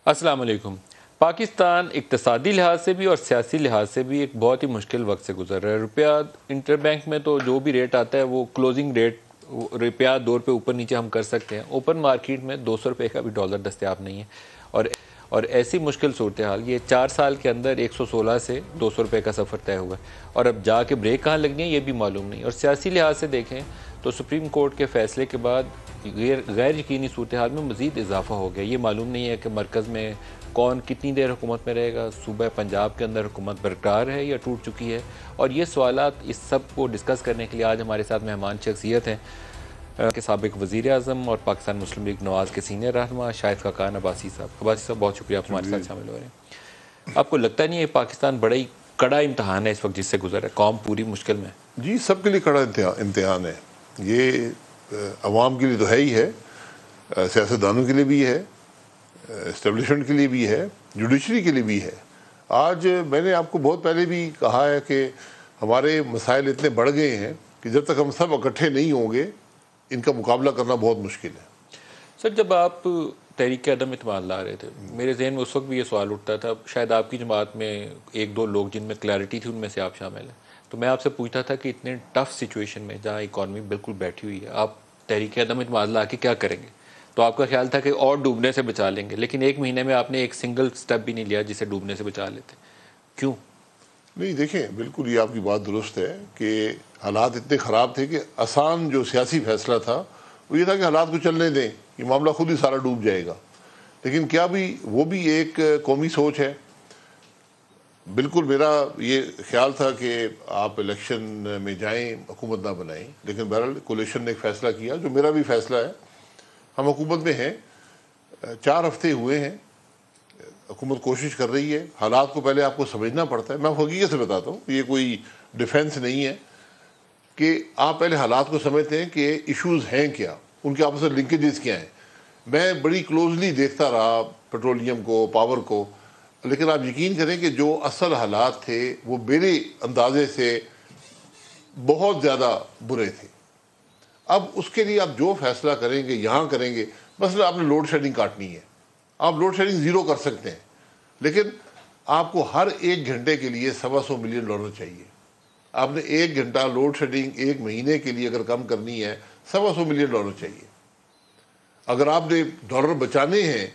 السلام علیکم۔ پاکستان اقتصادی لحاظ سے بھی اور سیاسی لحاظ سے بھی ایک بہت ہی مشکل وقت سے گزر رہا ہے۔ روپیہ انٹر بینک میں تو جو بھی ریٹ آتا ہے وہ کلوزنگ ریٹ روپیہ 2 روپے اوپر نیچے ہم کر سکتے ہیں۔ اوپن مارکیٹ میں 200 روپے کا بھی ڈالر دستیاب نہیں ہے، اور ایسی مشکل صورتحال یہ 4 سال کے اندر 116 سے 200 روپے کا سفر طے ہوا ہے، اور اب جا کے بریک کہاں لگنی ہے یہ بھی معلوم نہیں۔ اور سیاسی لحاظ سے دیکھیں تو سپریم کورٹ کے فیصلے کے بعد غیر یقینی صورتحال میں مزید اضافہ ہو گیا۔ یہ معلوم نہیں ہے کہ مرکز میں کون کتنی دیر حکومت میں رہے گا، صوبہ پنجاب کے اندر حکومت برقرار ہے یا ٹوٹ چکی ہے۔ اور یہ سوالات اس سب کو ڈسکس کرنے کے لیے آج ہمارے ساتھ مہمان شخصیت ہیں کہ سابق وزیر اعظم اور پاکستان مسلم لیگ نواز کے سینئر رہنما شاہد خاقان عباسی صاحب۔ عباسی صاحب بہت شکریہ آپ ہمارے ساتھ شامل ہو رہے ہیں۔ آپ کو لگتا نہیں ہے پاکستان بڑا ہی کڑا امتحان ہے اس وقت جس سے گزر ہے، قوم پوری مشکل میں؟ جی، سب کے لیے کڑا امتحان ہے یہ، عوام کے لیے تو ہے ہی ہے، سیاستدانوں کے لیے بھی ہے، اسٹیبلشمنٹ کے لیے بھی ہے، جوڈیشری کے لیے بھی ہے۔ آج میں نے آپ کو بہت پہلے بھی کہا ہے کہ ہمارے مسائل اتنے بڑھ گئے ہیں کہ جب تک ہم سب اکٹھے نہیں ہوں گے ان کا مقابلہ کرنا بہت مشکل ہے۔ سر، جب آپ تحریک عدم اعتماد لا رہے تھے میرے ذہن میں اس وقت بھی یہ سوال اٹھتا تھا، شاید آپ کی جماعت میں 1-2 لوگ جن میں کلیئرٹی تھی ان میں سے آپ شامل ہیں، تو میں آپ سے پوچھتا تھا کہ اتنے ٹف سچویشن میں جہاں اکانومی بالکل بیٹھی ہوئی ہے آپ تحریک عدم اعتماد لا کے کیا کریں گے؟ تو آپ کا خیال تھا کہ اور ڈوبنے سے بچا لیں گے، لیکن 1 مہینے میں آپ نے ایک سنگل سٹیپ بھی نہیں لیا جسے ڈوبنے سے بچا لیتے۔ کیوں؟ نہیں، دیکھیں، بالکل یہ آپ کی بات درست ہے کہ حالات اتنے خراب تھے کہ آسان جو سیاسی فیصلہ تھا وہ یہ تھا کہ حالات کو چلنے دیں، یہ معاملہ خود ہی سارا ڈوب جائے گا۔ لیکن کیا بھی وہ بھی ایک قومی سوچ ہے؟ بالکل میرا یہ خیال تھا کہ آپ الیکشن میں جائیں، حکومت نہ بنائیں، لیکن بہرحال کولیشن نے ایک فیصلہ کیا جو میرا بھی فیصلہ ہے۔ ہم حکومت میں ہیں، 4 ہفتے ہوئے ہیں، حکومت کوشش کر رہی ہے۔ حالات کو پہلے آپ کو سمجھنا پڑتا ہے، میں حقیقت سے بتاتا ہوں، یہ کوئی ڈیفینس نہیں ہے، کہ آپ پہلے حالات کو سمجھتے ہیں کہ ایشوز ہیں کیا، ان کے آپس میں لنکیجز کیا ہیں۔ میں بڑی کلوزلی دیکھتا رہا پیٹرولیم کو، پاور کو، لیکن آپ یقین کریں کہ جو اصل حالات تھے وہ میرے اندازے سے بہت زیادہ برے تھے۔ اب اس کے لیے آپ جو فیصلہ کریں گے یہاں کریں گے، مثلا آپ نے لوڈ شیڈنگ کاٹنی ہے، آپ لوڈ شیڈنگ 0 کر سکتے ہیں، لیکن آپ کو ہر 1 گھنٹے کے لیے $125 ملین چاہیے۔ آپ نے 1 گھنٹہ لوڈ شیڈنگ 1 مہینے کے لیے اگر کم کرنی ہے $125 ملین چاہیے۔ اگر آپ نے ڈالر بچانے ہیں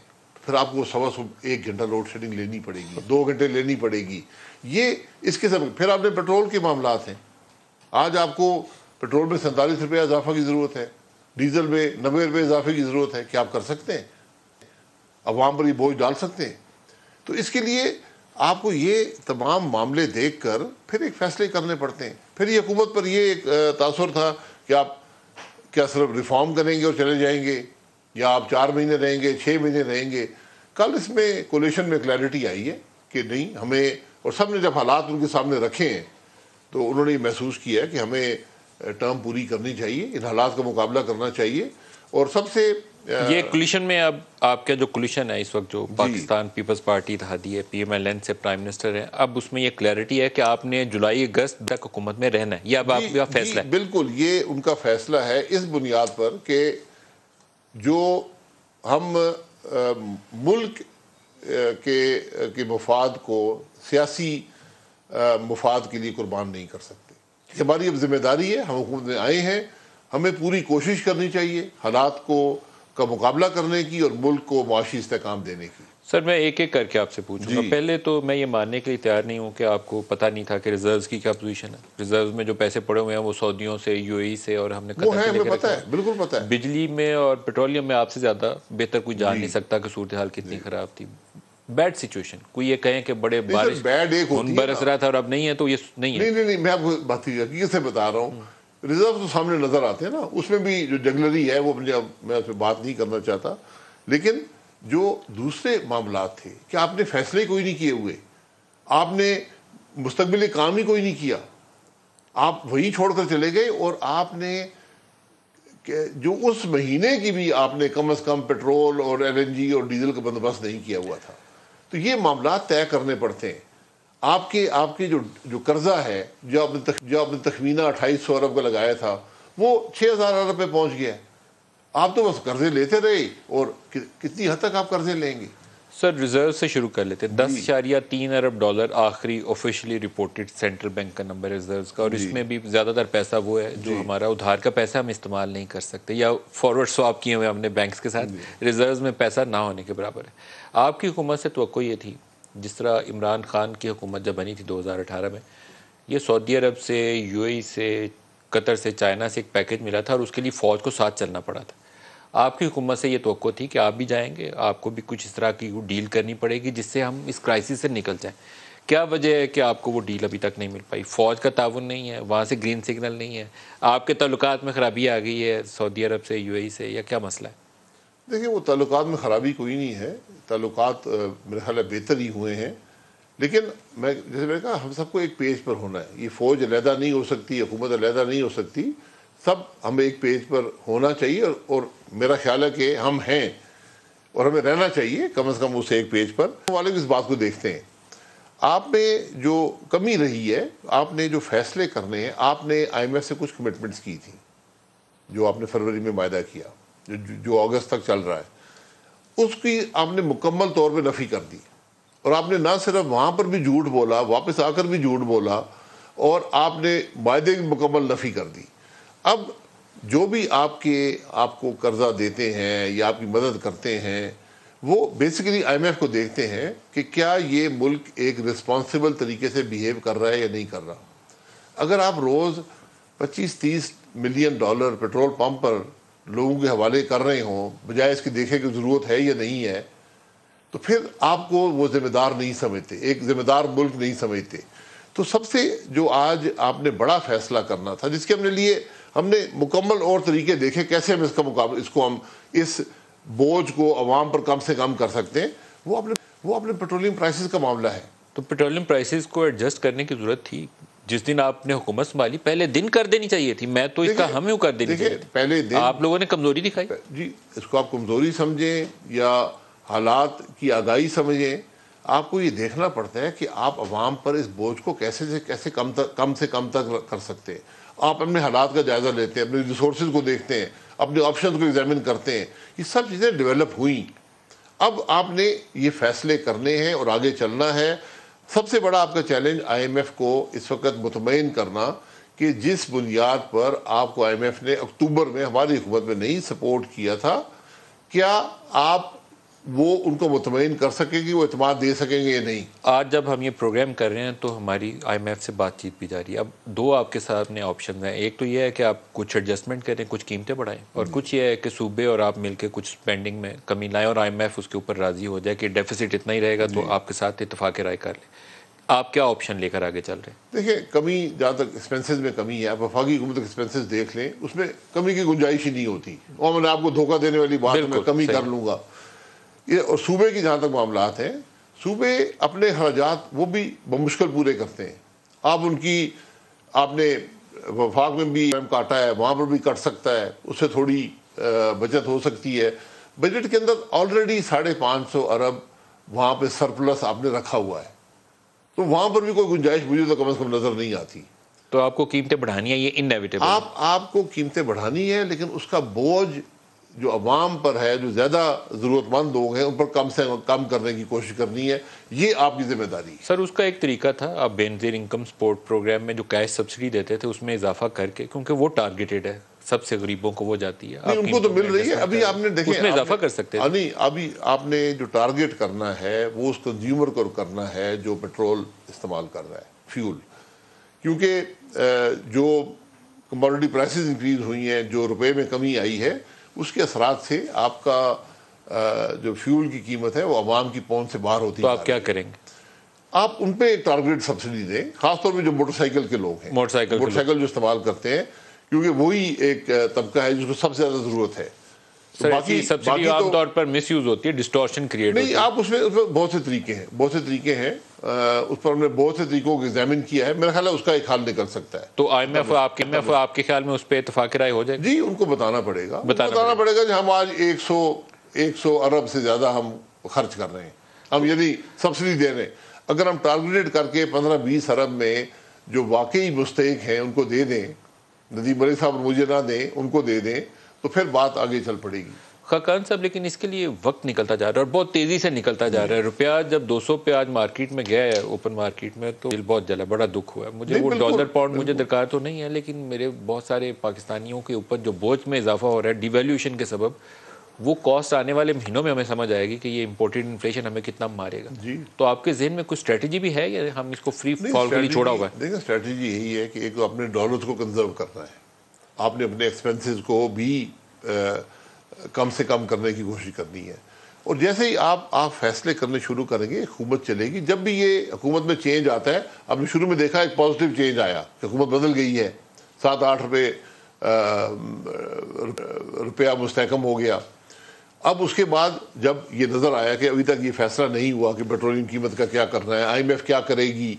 پھر آپ کو 1 گھنٹہ لوڈ شیڈنگ لینی پڑے گی، 2 گھنٹے لینی پڑے گی۔ یہ اس قسم۔ پھر آپ نے پیٹرول کے معاملات ہیں، آج آپ کو پیٹرول میں 47 روپے اضافہ کی ضرورت ہے، ڈیزل میں 90 روپے اضافے کی ضرورت ہے۔ کیا آپ کر سکتے ہیں؟ عوام پر یہ بوجھ ڈال سکتے ہیں؟ تو اس کے لیے آپ کو یہ تمام معاملے دیکھ کر پھر ایک فیصلے کرنے پڑتے ہیں۔ پھر یہ حکومت پر یہ ایک تاثر تھا کہ آپ کیا صرف ریفارم کریں گے اور چلے جائیں گے، یا آپ 4 مہینے رہیں گے، 6 مہینے رہیں گے۔ کل اس میں کولیشن میں کلیئرٹی آئی ہے کہ نہیں، ہمیں، اور سب نے جب حالات ان کے سامنے رکھے ہیں تو انہوں نے یہ محسوس کیا ہے کہ ہمیں ٹرم پوری کرنی چاہیے، ان حالات کا مقابلہ کرنا چاہیے۔ اور سب سے یہ کولیشن میں اب آپ کا جو کولیشن ہے اس وقت جو پاکستان پیپلز پارٹی اتحادی ہے، PMLN سے پرائم منسٹر ہے، اب اس میں یہ کلیئرٹی ہے کہ آپ نے جولائی اگست تک حکومت میں رہنا ہے، یہ اب آپ کا فیصلہ ہے؟ بالکل، یہ ان کا فیصلہ ہے اس بنیاد پر کہ جو ہم ملک کے مفاد کو سیاسی مفاد کے لیے قربان نہیں کر سکتے۔ ہماری اب ذمہ داری ہے، ہم حکومت میں آئے ہیں، ہمیں پوری کوشش کرنی چاہیے حالات کا مقابلہ کرنے کی اور ملک کو معاشی استحکام دینے کی۔ سر، میں ایک ایک کر کے آپ سے پوچھوں گا۔ پہلے تو میں یہ ماننے کے لیے تیار نہیں ہوں کہ آپ کو پتہ نہیں تھا کہ ریزروز کی کیا پوزیشن ہے۔ ریزروز میں جو پیسے پڑے ہوئے ہیں وہ سعودیوں سے، UAE سے، اور ہم نے وہ ہے، ہمیں پتہ ہے، بالکل پتہ ہے۔ بجلی میں اور پیٹرولیم میں آپ سے زیادہ بہتر کوئی جان نہیں سکتا کہ صورتحال کتنی خراب تھی۔ بیڈ سچویشن، کوئی یہ کہیں کہ بڑے بارش برس رہا تھا اور اب نہیں ہے، تو یہ نہیں ہے؟ نہیں، میں آپ کو بات حقیقت سے بتا رہا ہوں۔ ریزرو تو سامنے نظر آتے ہیں نا، اس میں بھی جو جنگلری ہے وہ میں اس پہ بات نہیں کرنا چاہتا، لیکن جو دوسرے معاملات تھے کہ آپ نے فیصلے کوئی نہیں کیے ہوئے، آپ نے مستقبل کام ہی کوئی نہیں کیا، آپ وہیں چھوڑ کر چلے گئے، اور آپ نے جو اس مہینے کی بھی آپ نے کم از کم پیٹرول اور LNG اور ڈیزل کا بندوبست نہیں کیا ہوا تھا۔ تو یہ معاملات طے کرنے پڑتے ہیں۔ آپ کے جو قرضہ ہے، جو آپ نے تخمینہ 2800 ارب کا لگایا تھا، وہ 6000 ارب پہ پہنچ گیا۔ آپ تو بس قرضے لیتے رہے، اور کتنی حد تک آپ قرضے لیں گے؟ سر ریزرو سے شروع کر لیتے ہیں. 10.3 ارب ڈالر آخری آفیشلی رپورٹڈ سینٹرل بینک کا نمبر ریزروز کا, اور اس میں بھی زیادہ تر پیسہ وہ ہے جو ہمارا ادھار کا پیسہ ہم استعمال نہیں کر سکتے یا فارورڈ سواپ کیے ہوئے ہم نے بینکس کے ساتھ, ریزروز میں پیسہ نہ ہونے کے برابر ہے. آپ کی حکومت سے توقع یہ تھی, جس طرح عمران خان کی حکومت جب بنی تھی 2018 میں, یہ سعودی عرب سے, یو اے ای سے, قطر سے, چائنا سے ایک پیکیج ملا تھا اور اس کے لیے فوج کو ساتھ چلنا پڑا تھا. آپ کی حکومت سے یہ توقع تھی کہ آپ بھی جائیں گے, آپ کو بھی کچھ اس طرح کی ڈیل کرنی پڑے گی جس سے ہم اس کرائسس سے نکل جائیں. کیا وجہ ہے کہ آپ کو وہ ڈیل ابھی تک نہیں مل پائی؟ فوج کا تعاون نہیں ہے, وہاں سے گرین سگنل نہیں ہے, آپ کے تعلقات میں خرابی آ گئی ہے سعودی عرب سے, یو اے ای سے, یا کیا مسئلہ ہے؟ دیکھیں, وہ تعلقات میں خرابی کوئی نہیں ہے, تعلقات میرے خیال ہے بہتر ہی ہوئے ہیں, لیکن جیسے میں نے کہا ہم سب کو ایک پیج پر ہونا ہے. یہ فوج علیحدہ نہیں ہو سکتی, حکومت علیحدہ نہیں ہو سکتی, سب ہم ایک پیج پر ہونا چاہیے, اور میرا خیال ہے کہ ہم ہیں اور ہمیں رہنا چاہیے کم از کم اس ایک پیج پر. والے بھی اس بات کو دیکھتے ہیں. آپ میں جو کمی رہی ہے, آپ نے جو فیصلے کرنے ہیں, آپ نے آئی ایم ایف سے کچھ کمٹمنٹس کی تھی جو آپ نے فروری میں معاہدہ کیا, جو اگست تک چل رہا ہے, اس کی آپ نے مکمل طور پہ نفی کر دی, اور آپ نے نہ صرف وہاں پر بھی جھوٹ بولا, واپس آ کر بھی جھوٹ بولا, اور آپ نے معاہدے کی مکمل نفی کر دی. اب جو بھی آپ کو قرضہ دیتے ہیں یا آپ کی مدد کرتے ہیں, وہ بیسیکلی آئی ایم ایف کو دیکھتے ہیں کہ کیا یہ ملک ایک رسپانسیبل طریقے سے بیہیو کر رہا ہے یا نہیں کر رہا. اگر آپ روز 25-30 ملین ڈالر پیٹرول پمپ پر لوگوں کے حوالے کر رہے ہوں, بجائے اس کی دیکھیں کہ ضرورت ہے یا نہیں ہے, تو پھر آپ کو وہ ذمہ دار نہیں سمجھتے, ایک ذمہ دار ملک نہیں سمجھتے. تو سب سے جو آج آپ نے بڑا فیصلہ کرنا تھا, جس کے ہم نے مکمل اور طریقے دیکھے کیسے ہم اس بوجھ کو عوام پر کم سے کم کر سکتے ہیں, وہ اپنے پیٹرولیم پرائسز کا معاملہ ہے. تو پیٹرولیم پرائسز کو ایڈجسٹ کرنے کی ضرورت تھی. جس دن آپ نے حکومت سنبھالی پہلے دن کر دینی چاہیے تھی. میں تو اس کا ہم کر دینی چاہیے تھی. پہلے دن آپ لوگوں نے کمزوری دکھائی. جی, اس کو آپ کمزوری سمجھیں یا حالات کی آگاہی سمجھیں, آپ کو یہ دیکھنا پڑتا ہے کہ آپ عوام پر اس بوجھ کو کیسے کم سے کم تک کر سکتے ہیں. آپ اپنے حالات کا جائزہ لیتے ہیں, اپنے ریسورسز کو دیکھتے ہیں, اپنے آپشنز کو ایگزامن کرتے ہیں. یہ سب چیزیں ڈیولپ ہوئیں. اب آپ نے یہ فیصلے کرنے ہیں اور آگے چلنا ہے. سب سے بڑا آپ کا چیلنج آئی ایم ایف کو اس وقت مطمئن کرنا کہ جس بنیاد پر آپ کو آئی ایم ایف نے اکتوبر میں ہماری حکومت میں نہیں سپورٹ کیا تھا, کیا آپ وہ ان کو مطمئن کر سکیں گے, وہ اعتماد دے سکیں گے یا نہیں. آج جب ہم یہ پروگرام کر رہے ہیں تو ہماری آئی ایم ایف سے بات چیت بھی جاری ہے. اب دو آپ کے سامنے آپشن ہیں. ایک تو یہ ہے کہ آپ کچھ ایڈجسٹمنٹ کریں, کچھ قیمتیں بڑھائیں, اور کچھ یہ ہے کہ صوبے اور آپ مل کے کچھ اسپینڈنگ میں کمی لائیں اور آئی ایم ایف اس کے اوپر راضی ہو جائے کہ ڈیفیسٹ اتنا ہی رہے گا تو آپ کے ساتھ اتفاق رائے کر لیں. آپ کیا آپشن لے کر آگے چل رہے ہیں؟ دیکھیں, کمی جہاں تک ایکسپینسز میں کمی ہے, آپ وفاقی حکومت کے ایکسپینسز دیکھ لیں, اس میں کمی کی گنجائش ہی نہیں ہوتی. اور میں نے آپ کو دھوکہ دینے والی بات میں کمی کر لوں گا. اور صوبے کی جہاں تک معاملات ہیں, صوبے اپنے اخراجات وہ بھی بمشکل پورے کرتے ہیں. آپ نے وفاق میں بھی کاٹا ہے, وہاں پر بھی کٹ سکتا ہے, اس سے تھوڑی بچت ہو سکتی ہے. بجٹ کے اندر آلریڈی 550 ارب وہاں پہ سرپلس آپ نے رکھا ہوا ہے, تو وہاں پر بھی کوئی گنجائش مجھے تو کم از کم نظر نہیں آتی. تو آپ کو قیمتیں بڑھانی ہے, یہ انیویٹیبل ہے. آپ کو قیمتیں بڑھانی ہے, لیکن اس کا بوجھ جو عوام پر ہے, جو زیادہ ضرورت مند لوگ ہیں, ان پر کم سے کم کرنے کی کوشش کرنی ہے. یہ آپ کی ذمہ داری ہے. سر, اس کا ایک طریقہ تھا, آپ بے نظیر انکم سپورٹ پروگرام میں جو کیش سبسڈی دیتے تھے اس میں اضافہ کر کے, کیونکہ وہ ٹارگیٹڈ ہے, سب سے غریبوں کو وہ جاتی ہے. ان کو تو مل رہی ہے. ابھی آپ نے دیکھیں, اس میں اضافہ کر سکتے ہیں. نہیں, ابھی آپ نے جو ٹارگیٹ کرنا ہے وہ اس کنزیومر کو کرنا ہے جو پیٹرول استعمال کر رہا ہے, فیول. کیونکہ جو کموڈٹی پرائسز انکریز ہوئی ہیں, جو روپے میں کمی آئی ہے, اس کے اثرات سے آپ کا جو فیول کی قیمت ہے وہ عوام کی پہنچ سے باہر ہوتی ہے. تو آپ کیا کریں گے؟ آپ ان پہ ایک ٹارگیٹ سبسڈی دیں, خاص طور پہ جو موٹر سائیکل کے لوگ ہیں, موٹر سائیکل جو استعمال کرتے ہیں, کیونکہ وہی ایک طبقہ ہے جس کو سب سے زیادہ ضرورت ہے. باقی سبسڈی عام طور پر مس یوز ہوتی ہے, ڈسٹورشن کریٹ ہوتی ہے. نہیں, آپ اس میں بہت سے طریقے ہیں, اس پر ہم نے بہت سے طریقوں کو ایگزامن کیا ہے. میرا خیال ہے اس کا ایک حل نکل سکتا ہے. تو آئی ایم ایف آپ کے خیال میں اس پہ اتفاق رائے ہو جائے گی؟ جی, ان کو بتانا پڑے گا کہ ہم آج 100 ارب سے زیادہ ہم خرچ کر رہے ہیں, ہم یعنی سبسڈی دے رہے ہیں. اگر ہم ٹارگیٹ کر کے 15-20 ارب میں جو واقعی مستحق ہیں ان کو دے دیں, ندیم ملک صاحب مجھے نہ دیں, ان کو دے دیں, تو پھر بات آگے چل پڑے گی. خاقان صاحب لیکن اس کے لیے وقت نکلتا جا رہا ہے اور بہت تیزی سے نکلتا جا رہا ہے. روپیہ جب 200 پہ آج مارکیٹ میں گیا ہے اوپن مارکیٹ میں تو دل بہت جلا, بڑا دکھ ہوا ہے مجھے. وہ ڈالر پاؤنڈ مجھے درکار تو نہیں ہے لیکن میرے بہت سارے پاکستانیوں کے اوپر جو بوجھ میں اضافہ ہو رہا ہے ڈی ویلیویشن کے سبب, وہ کاسٹ آنے والے مہینوں میں ہمیں سمجھ آئے گی کہ یہ امپورٹڈ انفلیشن ہمیں کتنا مارے گا. تو آپ کے ذہن میں کچھ اسٹریٹجی بھی ہے یا ہم اس کو فری فال کے لیے چھوڑا ہوا ہے؟ دیکھیں اسٹریٹجی یہی ہے کہ ایک تو اپنے ڈالرز کو کنزرو کرنا ہے, آپ نے اپنے ایکسپینسز کو بھی کم سے کم کرنے کی کوشش کرنی ہے. اور جیسے ہی آپ فیصلے کرنے شروع کریں گے حکومت چلے گی. جب بھی یہ حکومت میں چینج آتا ہے, آپ نے شروع میں دیکھا ایک پازیٹیو چینج آیا, حکومت بدل گئی ہے, 7-8 روپیہ مستحکم ہو گیا. اب اس کے بعد جب یہ نظر آیا کہ ابھی تک یہ فیصلہ نہیں ہوا کہ پیٹرولیم قیمت کا کیا کرنا ہے, IMF کیا کرے گی,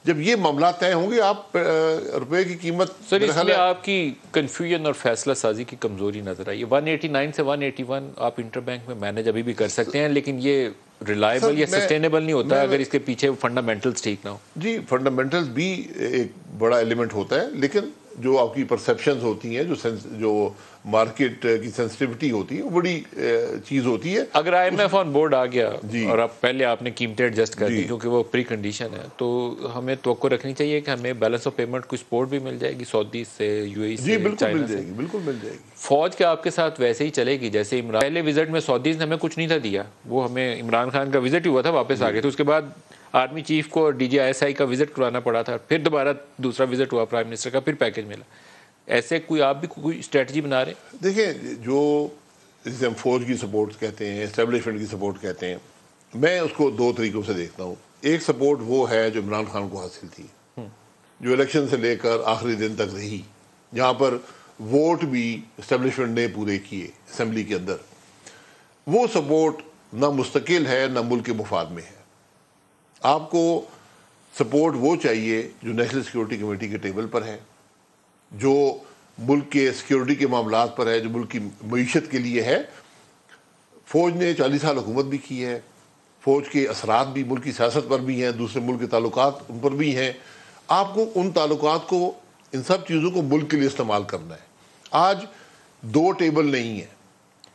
جب یہ معاملات طے ہوں گے آپ روپے کی قیمت. سر اس میں آپ کی کنفیوژن اور فیصلہ سازی کی کمزوری نظر آئی ہے. 189 سے 181 آپ انٹر بینک میں مینج ابھی بھی کر سکتے ہیں لیکن یہ ریلائبل یا سسٹینیبل نہیں ہوتا اگر اس کے پیچھے فنڈامنٹلز ٹھیک نہ ہو. جی فنڈامنٹلز بھی ایک بڑا ایلیمنٹ ہوتا ہے, لیکن جو آپ کی پرسیپشنز ہوتی ہیں, جو مارکیٹ کی سینسٹیوٹی ہوتی ہے, وہ بڑی چیز ہوتی ہے. اگر IMF آن بورڈ آ گیا اور پہلے آپ نے قیمتیں ایڈجسٹ کر دی کیونکہ وہ پری کنڈیشن ہے, تو ہمیں توقع رکھنی چاہیے کہ ہمیں بیلنس آف پیمنٹ کو سپورٹ بھی مل جائے گی سعودی سے, UAE سے, چائنا سے. بالکل مل جائے گی. فوج کے آپ کے ساتھ ویسے ہی چلے گی جیسے عمران پہلے وزٹ میں سعودیز نے ہمیں کچھ نہیں تھا دیا, وہ ہمیں عمران خان کا وزٹ ہوا تھا واپس آ گئے تھے, اس کے بعد آرمی چیف کو DG ISI کا وزٹ کروانا پڑا تھا, پھر دوبارہ دوسرا وزٹ ہوا پرائم منسٹر کا, پھر پیکج ملا. ایسے کوئی آپ بھی کوئی اسٹریٹجی بنا رہے ہیں؟ دیکھیں جو جسے ہم فوج کی سپورٹ کہتے ہیں, اسٹیبلشمنٹ کی سپورٹ کہتے ہیں, میں اس کو 2 طریقوں سے دیکھتا ہوں. ایک سپورٹ وہ ہے جو عمران خان کو حاصل تھی, جو الیکشن سے لے کر آخری دن تک رہی, جہاں پر ووٹ بھی اسٹیبلشمنٹ نے پورے کیے اسمبلی کے اندر. وہ سپورٹ نہ مستقل ہے نہ ملک کے مفاد میں ہے. آپ کو سپورٹ وہ چاہیے جو نیشنل سیکورٹی کمیٹی کے ٹیبل پر ہے, جو ملک کے سیکورٹی کے معاملات پر ہے, جو ملک کی معیشت کے لیے ہے. فوج نے 40 سال حکومت بھی کی ہے, فوج کے اثرات بھی ملک کی سیاست پر بھی ہیں, دوسرے ملک کے تعلقات ان پر بھی ہیں. آپ کو ان تعلقات کو, ان سب چیزوں کو ملک کے لیے استعمال کرنا ہے. آج 2 ٹیبل نہیں ہیں,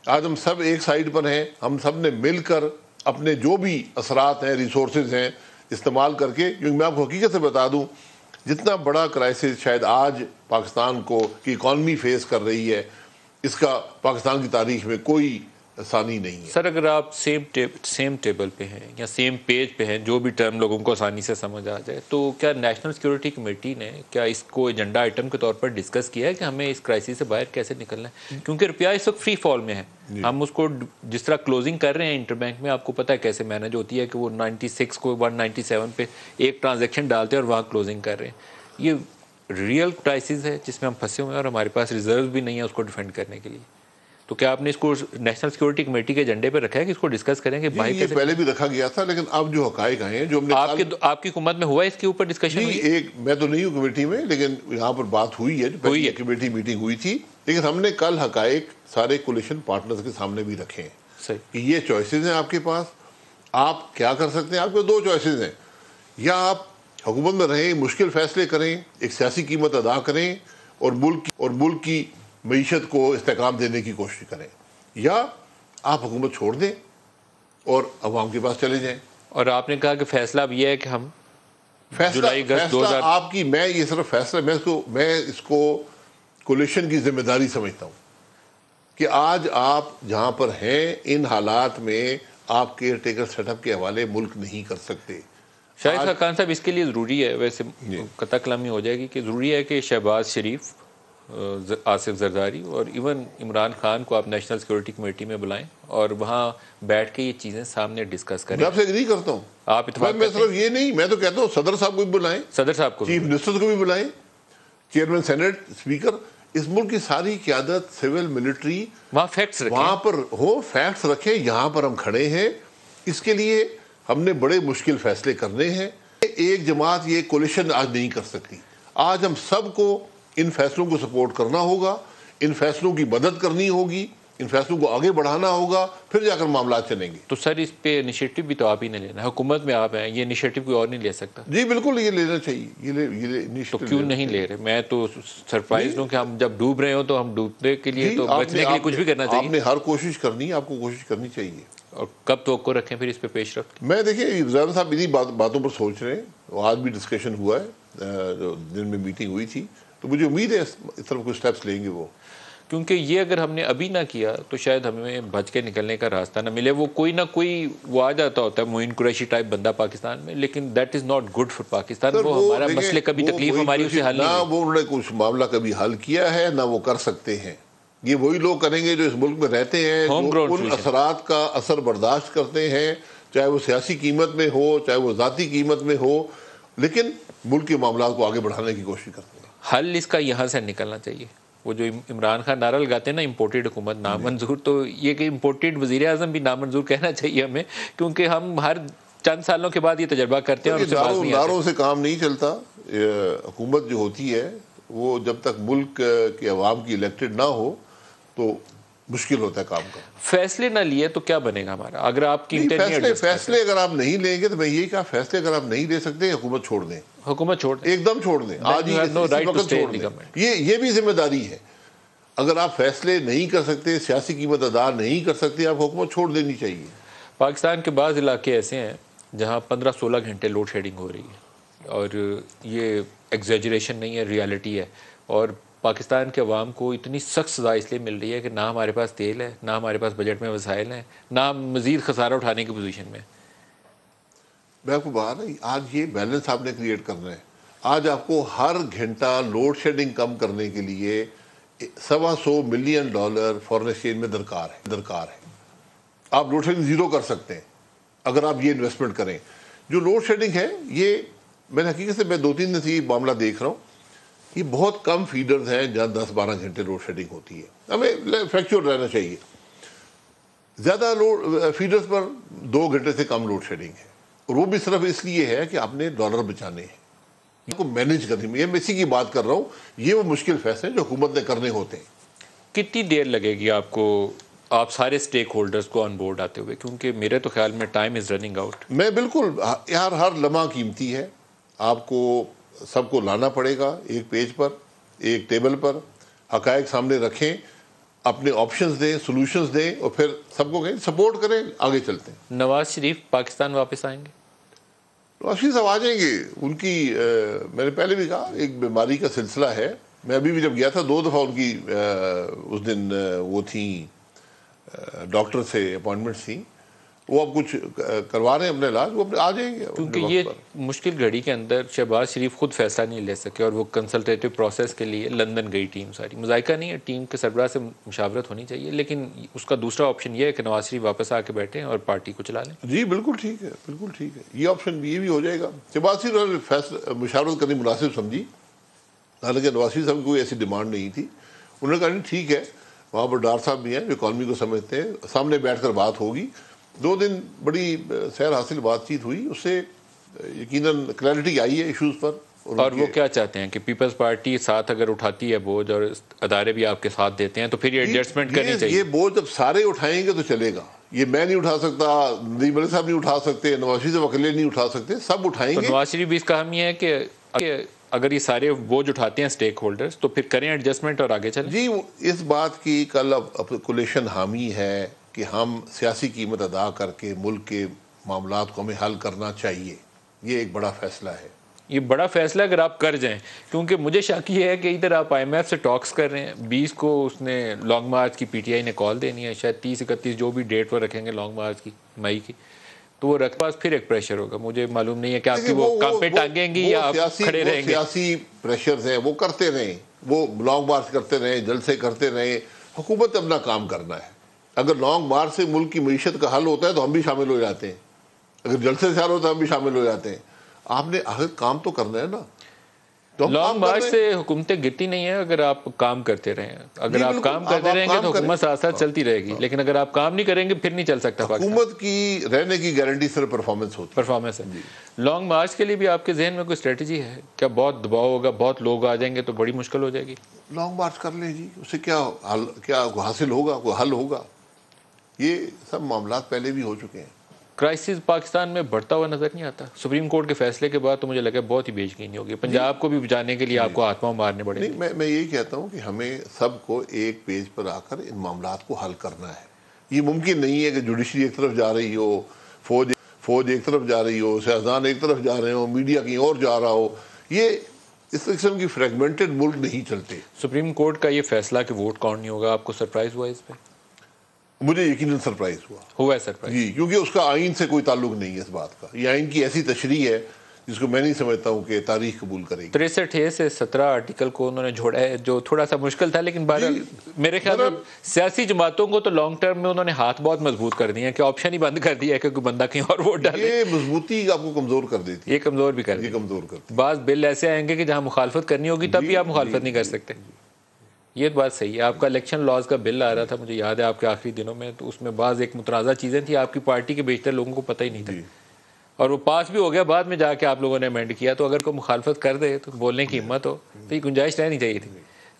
آج ہم سب ایک سائیڈ پر ہیں. ہم سب نے مل کر اپنے جو بھی اثرات ہیں, ریسورسز ہیں, استعمال کر کے, کیونکہ میں آپ کو حقیقت سے بتا دوں جتنا بڑا کرائسس شاید آج پاکستان کی اکانومی فیس کر رہی ہے, اس کا پاکستان کی تاریخ میں کوئی آسانی نہیں ہے. سر اگر آپ سیم ٹیبل پہ ہیں یا سیم پیج پہ ہیں, جو بھی ٹرم لوگوں کو آسانی سے سمجھ آ جائے, تو کیا نیشنل سیکورٹی کمیٹی نے کیا اس کو ایجنڈا آئٹم کے طور پر ڈسکس کیا ہے کہ ہمیں اس کرائسس سے باہر کیسے نکلنا ہے؟ کیونکہ روپیہ اس وقت فری فال میں ہے. ہم اس کو جس طرح کلوزنگ کر رہے ہیں انٹر بینک میں, آپ کو پتہ ہے کیسے مینج ہوتی ہے کہ وہ 96 کو 197 پہ ایک ٹرانزیکشن ڈالتے ہیں اور وہاں کلوزنگ کر رہے ہیں. یہ ریئل کرائسس ہے جس میں ہم پھنسے ہوئے ہیں اور ہمارے پاس ریزرو بھی نہیں ہے اس کو ڈیفینڈ کرنے کے لیے. تو کیا آپ نے اس کو نیشنل سیکورٹی کمیٹی کے ایجنڈے پہ رکھا ہے کہ اس کو ڈسکس کریں گے؟ یہ پہلے بھی رکھا گیا تھا, لیکن اب جو حقائق آئے ہیں, جو ہم نے آپ کی حکومت میں ہوا ہے اس کے اوپر ڈسکشن؟ میں تو نہیں ہوں کمیٹی میں, لیکن یہاں پر بات ہوئی ہے, جو کمیٹی میٹنگ ہوئی تھی. لیکن ہم نے کل حقائق سارے کولیشن پارٹنرز کے سامنے بھی رکھے ہیں کہ یہ چوائسیز ہیں آپ کے پاس, آپ کیا کر سکتے ہیں. آپ کے 2 چوائسیز ہیں, یا آپ حکومت میں رہیں, مشکل فیصلے کریں, ایک سیاسی قیمت ادا کریں اور ملک کی معیشت کو استحکام دینے کی کوشش کریں, یا آپ حکومت چھوڑ دیں اور عوام کے پاس چلے جائیں. اور آپ نے کہا کہ فیصلہ اب یہ ہے کہ ہم فیصلہ آپ کی, میں یہ صرف فیصلہ, میں اس کو کولیشن کی ذمہ داری سمجھتا ہوں کہ آج آپ جہاں پر ہیں ان حالات میں آپ کیئر ٹیکر سیٹ اپ کے حوالے ملک نہیں کر سکتے. شاہد خاقان صاحب اس کے لیے ضروری ہے, ویسے قطع کلامی ہو جائے گی, کہ ضروری ہے کہ شہباز شریف, آصف زرداری اور ایون عمران خان کو آپ نیشنل سیکورٹی کمیٹی میں بلائیں اور وہاں بیٹھ کے یہ چیزیں سامنے ڈسکس کریں. میں آپ سے اگری کرتا ہوں. آپ اتفاق میں صرف یہ نہیں, میں تو کہتا ہوں صدر صاحب کو بھی بلائیں, صدر صاحب کو, چیف منسٹر کو بھی بلائیں, چیئرمین سینٹ, اسپیکر. اس ملک کی ساری قیادت, سول, ملٹری, وہاں فیکٹس رکھیں, وہاں پر ہو, فیکٹس رکھیں. یہاں پر ہم کھڑے ہیں, اس کے لیے ہم نے بڑے مشکل فیصلے کرنے ہیں. ایک جماعت یہ کولیشن آج نہیں کر سکتی. آج ہم سب کو ان فیصلوں کو سپورٹ کرنا ہوگا, ان فیصلوں کی مدد کرنی ہوگی, ان فیصلوں کو آگے بڑھانا ہوگا، پھر جا کر معاملات چلیں گے۔ تو سر اس پہ انیشیٹو بھی تو آپ ہی نے لینا ہے، حکومت میں آپ ہیں، یہ انیشیٹو کوئی اور نہیں لے سکتا؟ جی بالکل، یہ لینا چاہیے، تو کیوں نہیں لے رہے؟ میں تو سرپرائز ہوں کہ ہم جب ڈوب رہے ہوں تو ہم ڈوبنے کے لیے تو بچنے کے لیے کچھ بھی کرنا چاہیے۔ آپ نے ہر کوشش کرنی ہے، آپ کو کوشش کرنی چاہیے۔ اور کب توقع رکھیں پھر اس پہ پیش رفت؟ میں دیکھیں زیادہ صاحب انہی باتوں پر سوچ رہے ہیں، آج بھی ڈسکشن ہوا ہے، جن میں میٹنگ ہوئی تھی، تو مجھے امید ہے اس طرف کوئی سٹیپس لیں گے وہ، کیونکہ یہ اگر ہم نے ابھی نہ کیا تو شاید ہمیں بچ کے نکلنے کا راستہ نہ ملے۔ وہ کوئی نہ کوئی وہ آ جاتا ہوتا ہے معین قریشی ٹائپ بندہ پاکستان میں، لیکن that is not good for Pakistan. وہ ہمارا مسئلے کبھی تکلیف ہماری اسے حل نہیں نہ وہ انہوں نے کچھ معاملہ کبھی حل کیا ہے، نہ وہ کر سکتے ہیں۔ یہ وہی لوگ کریں گے جو اس ملک میں رہتے ہیں، جو ان اثرات کا اثر برداشت کرتے ہیں، چاہے وہ سیاسی قیمت میں ہو، چاہے وہ ذاتی قیمت میں ہو، لیکن ملک کے معاملات کو آگے بڑھانے کی کوشش کرتے ہیں۔ حل اس کا یہاں سے نکلنا چاہیے۔ وہ جو عمران خان نعرہ لگاتے ہیں نا امپورٹڈ حکومت نامنظور، تو یہ کہ امپورٹڈ وزیر اعظم بھی نامنظور کہنا چاہیے ہمیں، کیونکہ ہم ہر چند سالوں کے بعد یہ تجربہ کرتے ہیں اور اسے باز نہیں آتے۔ نعروں سے کام نہیں چلتا۔ حکومت جو ہوتی ہے وہ جب تک ملک کے عوام کی الیکٹڈ نہ ہو تو مشکل ہوتا ہے کام کا۔ فیصلے نہ لیے تو کیا بنے گا ہمارا؟ اگر آپ کی فیصلے اگر آپ نہیں لیں گے تو میں یہی کہا، فیصلے اگر آپ نہیں لے سکتے حکومت چھوڑ دیں، حکومت چھوڑ دیں، ایک دم چھوڑ دیں، آج ہی اسی وقت چھوڑ دیں۔ یہ بھی ذمہ داری ہے۔ اگر آپ فیصلے نہیں کر سکتے، سیاسی قیمت ادا نہیں کر سکتے، آپ حکومت چھوڑ دینی چاہیے۔ پاکستان کے بعض علاقے ایسے ہیں جہاں 15-16 گھنٹے لوڈ شیڈنگ ہو رہی ہے، اور یہ ایگزیجریشن نہیں ہے، ریالٹی ہے۔ اور پاکستان کے عوام کو اتنی سخت سزا اس لیے مل رہی ہے کہ نہ ہمارے پاس تیل ہے، نہ ہمارے پاس بجٹ میں وسائل ہیں، نہ ہم مزید خسارہ اٹھانے کی پوزیشن میں۔ میں آپ کو بتا رہا ہوں، آج یہ بیلنس آپ نے کریٹ کرنا ہے۔ آج آپ کو ہر گھنٹہ لوڈ شیڈنگ کم کرنے کے لیے $125 ملین فارن ایکسچینج میں درکار ہے۔ آپ لوڈ شیڈنگ زیرو کر سکتے ہیں اگر آپ یہ انویسٹمنٹ کریں۔ جو لوڈ شیڈنگ ہے، یہ میں نے حقیقت سے 2-3 دن سے یہ معاملہ دیکھ رہا ہوں، یہ بہت کم فیڈرز ہیں جہاں 10-12 گھنٹے لوڈ شیڈنگ ہوتی ہے۔ ہمیں فیکچوئل رہنا چاہیے۔ زیادہ فیڈرز پر 2 گھنٹے سے کم لوڈ شیڈنگ ہے، اور وہ بھی صرف اس لیے ہے کہ آپ نے ڈالر بچانے ہیں، ان کو مینیج کرنے میں۔ میں اسی کی بات کر رہا ہوں، یہ وہ مشکل فیصلے جو حکومت نے کرنے ہوتے ہیں۔ کتنی دیر لگے گی آپ کو، آپ سارے سٹیک ہولڈرز کو آن بورڈ آتے ہوئے؟ کیونکہ میرے تو خیال میں ٹائم از رننگ آؤٹ۔ میں بالکل، یار ہر لمحہ قیمتی ہے، آپ کو سب کو لانا پڑے گا ایک پیج پر، ایک ٹیبل پر، حقائق سامنے رکھیں، اپنے آپشنز دیں، سولوشنز دیں، اور پھر سب کو کہیں سپورٹ کریں، آگے چلتے ہیں۔ نواز شریف پاکستان واپس آئیں گے؟ نواز شریف صاحب آ جائیں گے۔ ان کی میں نے پہلے بھی کہا، ایک بیماری کا سلسلہ ہے۔ میں ابھی بھی جب گیا تھا 2 دفعہ ان کی اس دن وہ تھیں، ڈاکٹر سے اپوائنٹمنٹس تھیں، وہ اب کچھ کروا رہے ہیں اپنے علاج، وہ آ جائیں گے۔ کیونکہ یہ مشکل گھڑی کے اندر شہباز شریف خود فیصلہ نہیں لے سکے، اور وہ کنسلٹیٹو پروسیس کے لیے لندن گئی ٹیم ساری۔ مذائقہ نہیں ہے، ٹیم کے سربراہ سے مشاورت ہونی چاہیے، لیکن اس کا دوسرا آپشن یہ ہے کہ نواز شریف واپس آ کے بیٹھیں اور پارٹی کو چلا لیں۔ جی بالکل ٹھیک ہے، بالکل ٹھیک ہے، یہ آپشن بھی، یہ بھی ہو جائے گا۔ شہباز شریف نے فیصلہ مشاورت کرنی مناسب سمجھی، حالانکہ نواز شریف صاحب کی کوئی ایسی ڈیمانڈ نہیں تھی۔ انہوں نے کہا نہیں ٹھیک ہے، وہاں پر ڈار صاحب بھی ہیں جو اکانومی کو سمجھتے ہیں، سامنے بیٹھ کر بات ہوگی۔ 2 دن بڑی سیر حاصل بات چیت ہوئی، اس سے یقیناً کلیئرٹی آئی ہے ایشوز پر۔ اور وہ کیا چاہتے ہیں کہ پیپلز پارٹی ساتھ اگر اٹھاتی ہے بوجھ اور ادارے بھی آپ کے ساتھ دیتے ہیں تو پھر یہ ایڈجسٹمنٹ کرنی چاہیے۔ یہ بوجھ جب سارے اٹھائیں گے تو چلے گا۔ یہ میں نہیں اٹھا سکتا، ندیم ملک صاحب نہیں اٹھا سکتے، نواز شریف صاحب اکیلے نہیں اٹھا سکتے، سب اٹھائیں گے۔ نواز شریف بھی اس کا حامی ہے کہ اگر یہ سارے بوجھ اٹھاتے ہیں سٹیک ہولڈرز تو پھر کریں ایڈجسٹمنٹ اور آگے چلیں۔ جی اس بات کی کل کولیشن حامی ہے کہ ہم سیاسی قیمت ادا کر کے ملک کے معاملات کو ہمیں حل کرنا چاہیے۔ یہ ایک بڑا فیصلہ ہے۔ یہ بڑا فیصلہ اگر آپ کر جائیں، کیونکہ مجھے شک یہ ہے کہ ادھر آپ IMF سے ٹاکس کر رہے ہیں، 20 کو اس نے لانگ مارچ کی PTI نے کال دینی ہے، شاید 30-31 جو بھی ڈیٹ وہ رکھیں گے لانگ مارچ کی، مئی کی، تو وہ رکھ پاس پھر ایک پریشر ہوگا۔ مجھے معلوم نہیں ہے کہ آپ کی وہ کام پہ ٹانگیں گی یا آپ کھڑے رہیں گے۔ سیاسی پریشرز ہیں، وہ کرتے رہیں، وہ لانگ مارچ کرتے رہیں، جلسے کرتے رہیں، حکومت اپنا کام کرنا ہے۔ اگر لانگ مارچ سے ملک کی معیشت کا حل ہوتا ہے تو ہم بھی شامل ہو جاتے ہیں، اگر جلسے سے حل ہوتا ہے ہم بھی شامل ہو جاتے ہیں۔ آپ نے آخر کام تو کرنا ہے نا۔ لانگ مارچ سے حکومتیں گرتی نہیں ہیں اگر آپ کام کرتے رہیں. اگر آپ کام کرتے رہیں گے تو حکومت ساتھ ساتھ چلتی رہے گی, لیکن اگر آپ کام نہیں کریں گے پھر نہیں چل سکتا. حکومت کی رہنے کی گارنٹی صرف پرفارمنس ہے. لانگ مارچ کے لیے بھی آپ کے ذہن میں کوئی اسٹریٹجی ہے کیا؟ بہت دباؤ ہوگا, بہت لوگ آ جائیں گے تو بڑی مشکل ہو جائے گی. لانگ مارچ کر لیں جی, اس سے کیا حاصل ہوگا, کوئی حل ہوگا؟ یہ سب معاملات پہلے بھی ہو چکے ہیں. کرائسس پاکستان میں بڑھتا ہوا نظر نہیں آتا. سپریم کورٹ کے فیصلے کے بعد تو مجھے لگا بہت ہی بے یقینی ہوگی. پنجاب کو بھی بچانے کے لیے آپ کو ہاتھ پاؤں مارنے پڑے. نہیں, میں یہی کہتا ہوں کہ ہمیں سب کو ایک پیج پر آ کر ان معاملات کو حل کرنا ہے. یہ ممکن نہیں ہے کہ جوڈیشری ایک طرف جا رہی ہو, فوج ایک طرف جا رہی ہو, سیاستدان ایک طرف جا رہے ہو, میڈیا کہیں اور جا رہا ہو. یہ اس قسم کی فریگمنٹڈ ملک نہیں چلتے. سپریم کورٹ کا یہ فیصلہ کہ ووٹ کاؤنٹ نہیں ہوگا, آپ کو سرپرائز ہوا اس پہ؟ مجھے یقیناً سرپرائز ہوا ہے سرپرائز جی, کیونکہ اس کا آئین سے کوئی تعلق نہیں ہے اس بات کا. یہ آئین کی ایسی تشریح ہے جس کو میں نہیں سمجھتا ہوں کہ تاریخ قبول کرے گی. 63 سے 17 آرٹیکل کو انہوں نے جوڑا ہے, جو تھوڑا سا مشکل تھا, لیکن بہرحال میرے خیال میں سیاسی جماعتوں کو تو لانگ ٹرم میں انہوں نے ہاتھ بہت مضبوط کر دیے ہیں کہ آپشن ہی بند کر دیا ہے کہ کوئی بندہ کہیں اور ووٹ ڈالے. یہ مضبوطی آپ کو کمزور کر دیتی ہے. یہ کمزور بھی کر دیتی. بعض بل ایسے آئیں گے کہ جہاں مخالفت کرنی ہوگی تب بھی آپ مخالفت نہیں کر سکتے. یہ بات صحیح ہے. آپ کا الیکشن لاز کا بل آ رہا تھا, مجھے یاد ہے آپ کے آخری دنوں میں, تو اس میں بعض ایک متنازع چیزیں تھیں, آپ کی پارٹی کے بیشتر لوگوں کو پتہ ہی نہیں تھا, اور وہ پاس بھی ہو گیا. بعد میں جا کے آپ لوگوں نے امینڈ کیا. تو اگر کوئی مخالفت کر دے تو بولنے کی ہمت ہو تو یہ گنجائش رہنی چاہیے تھی.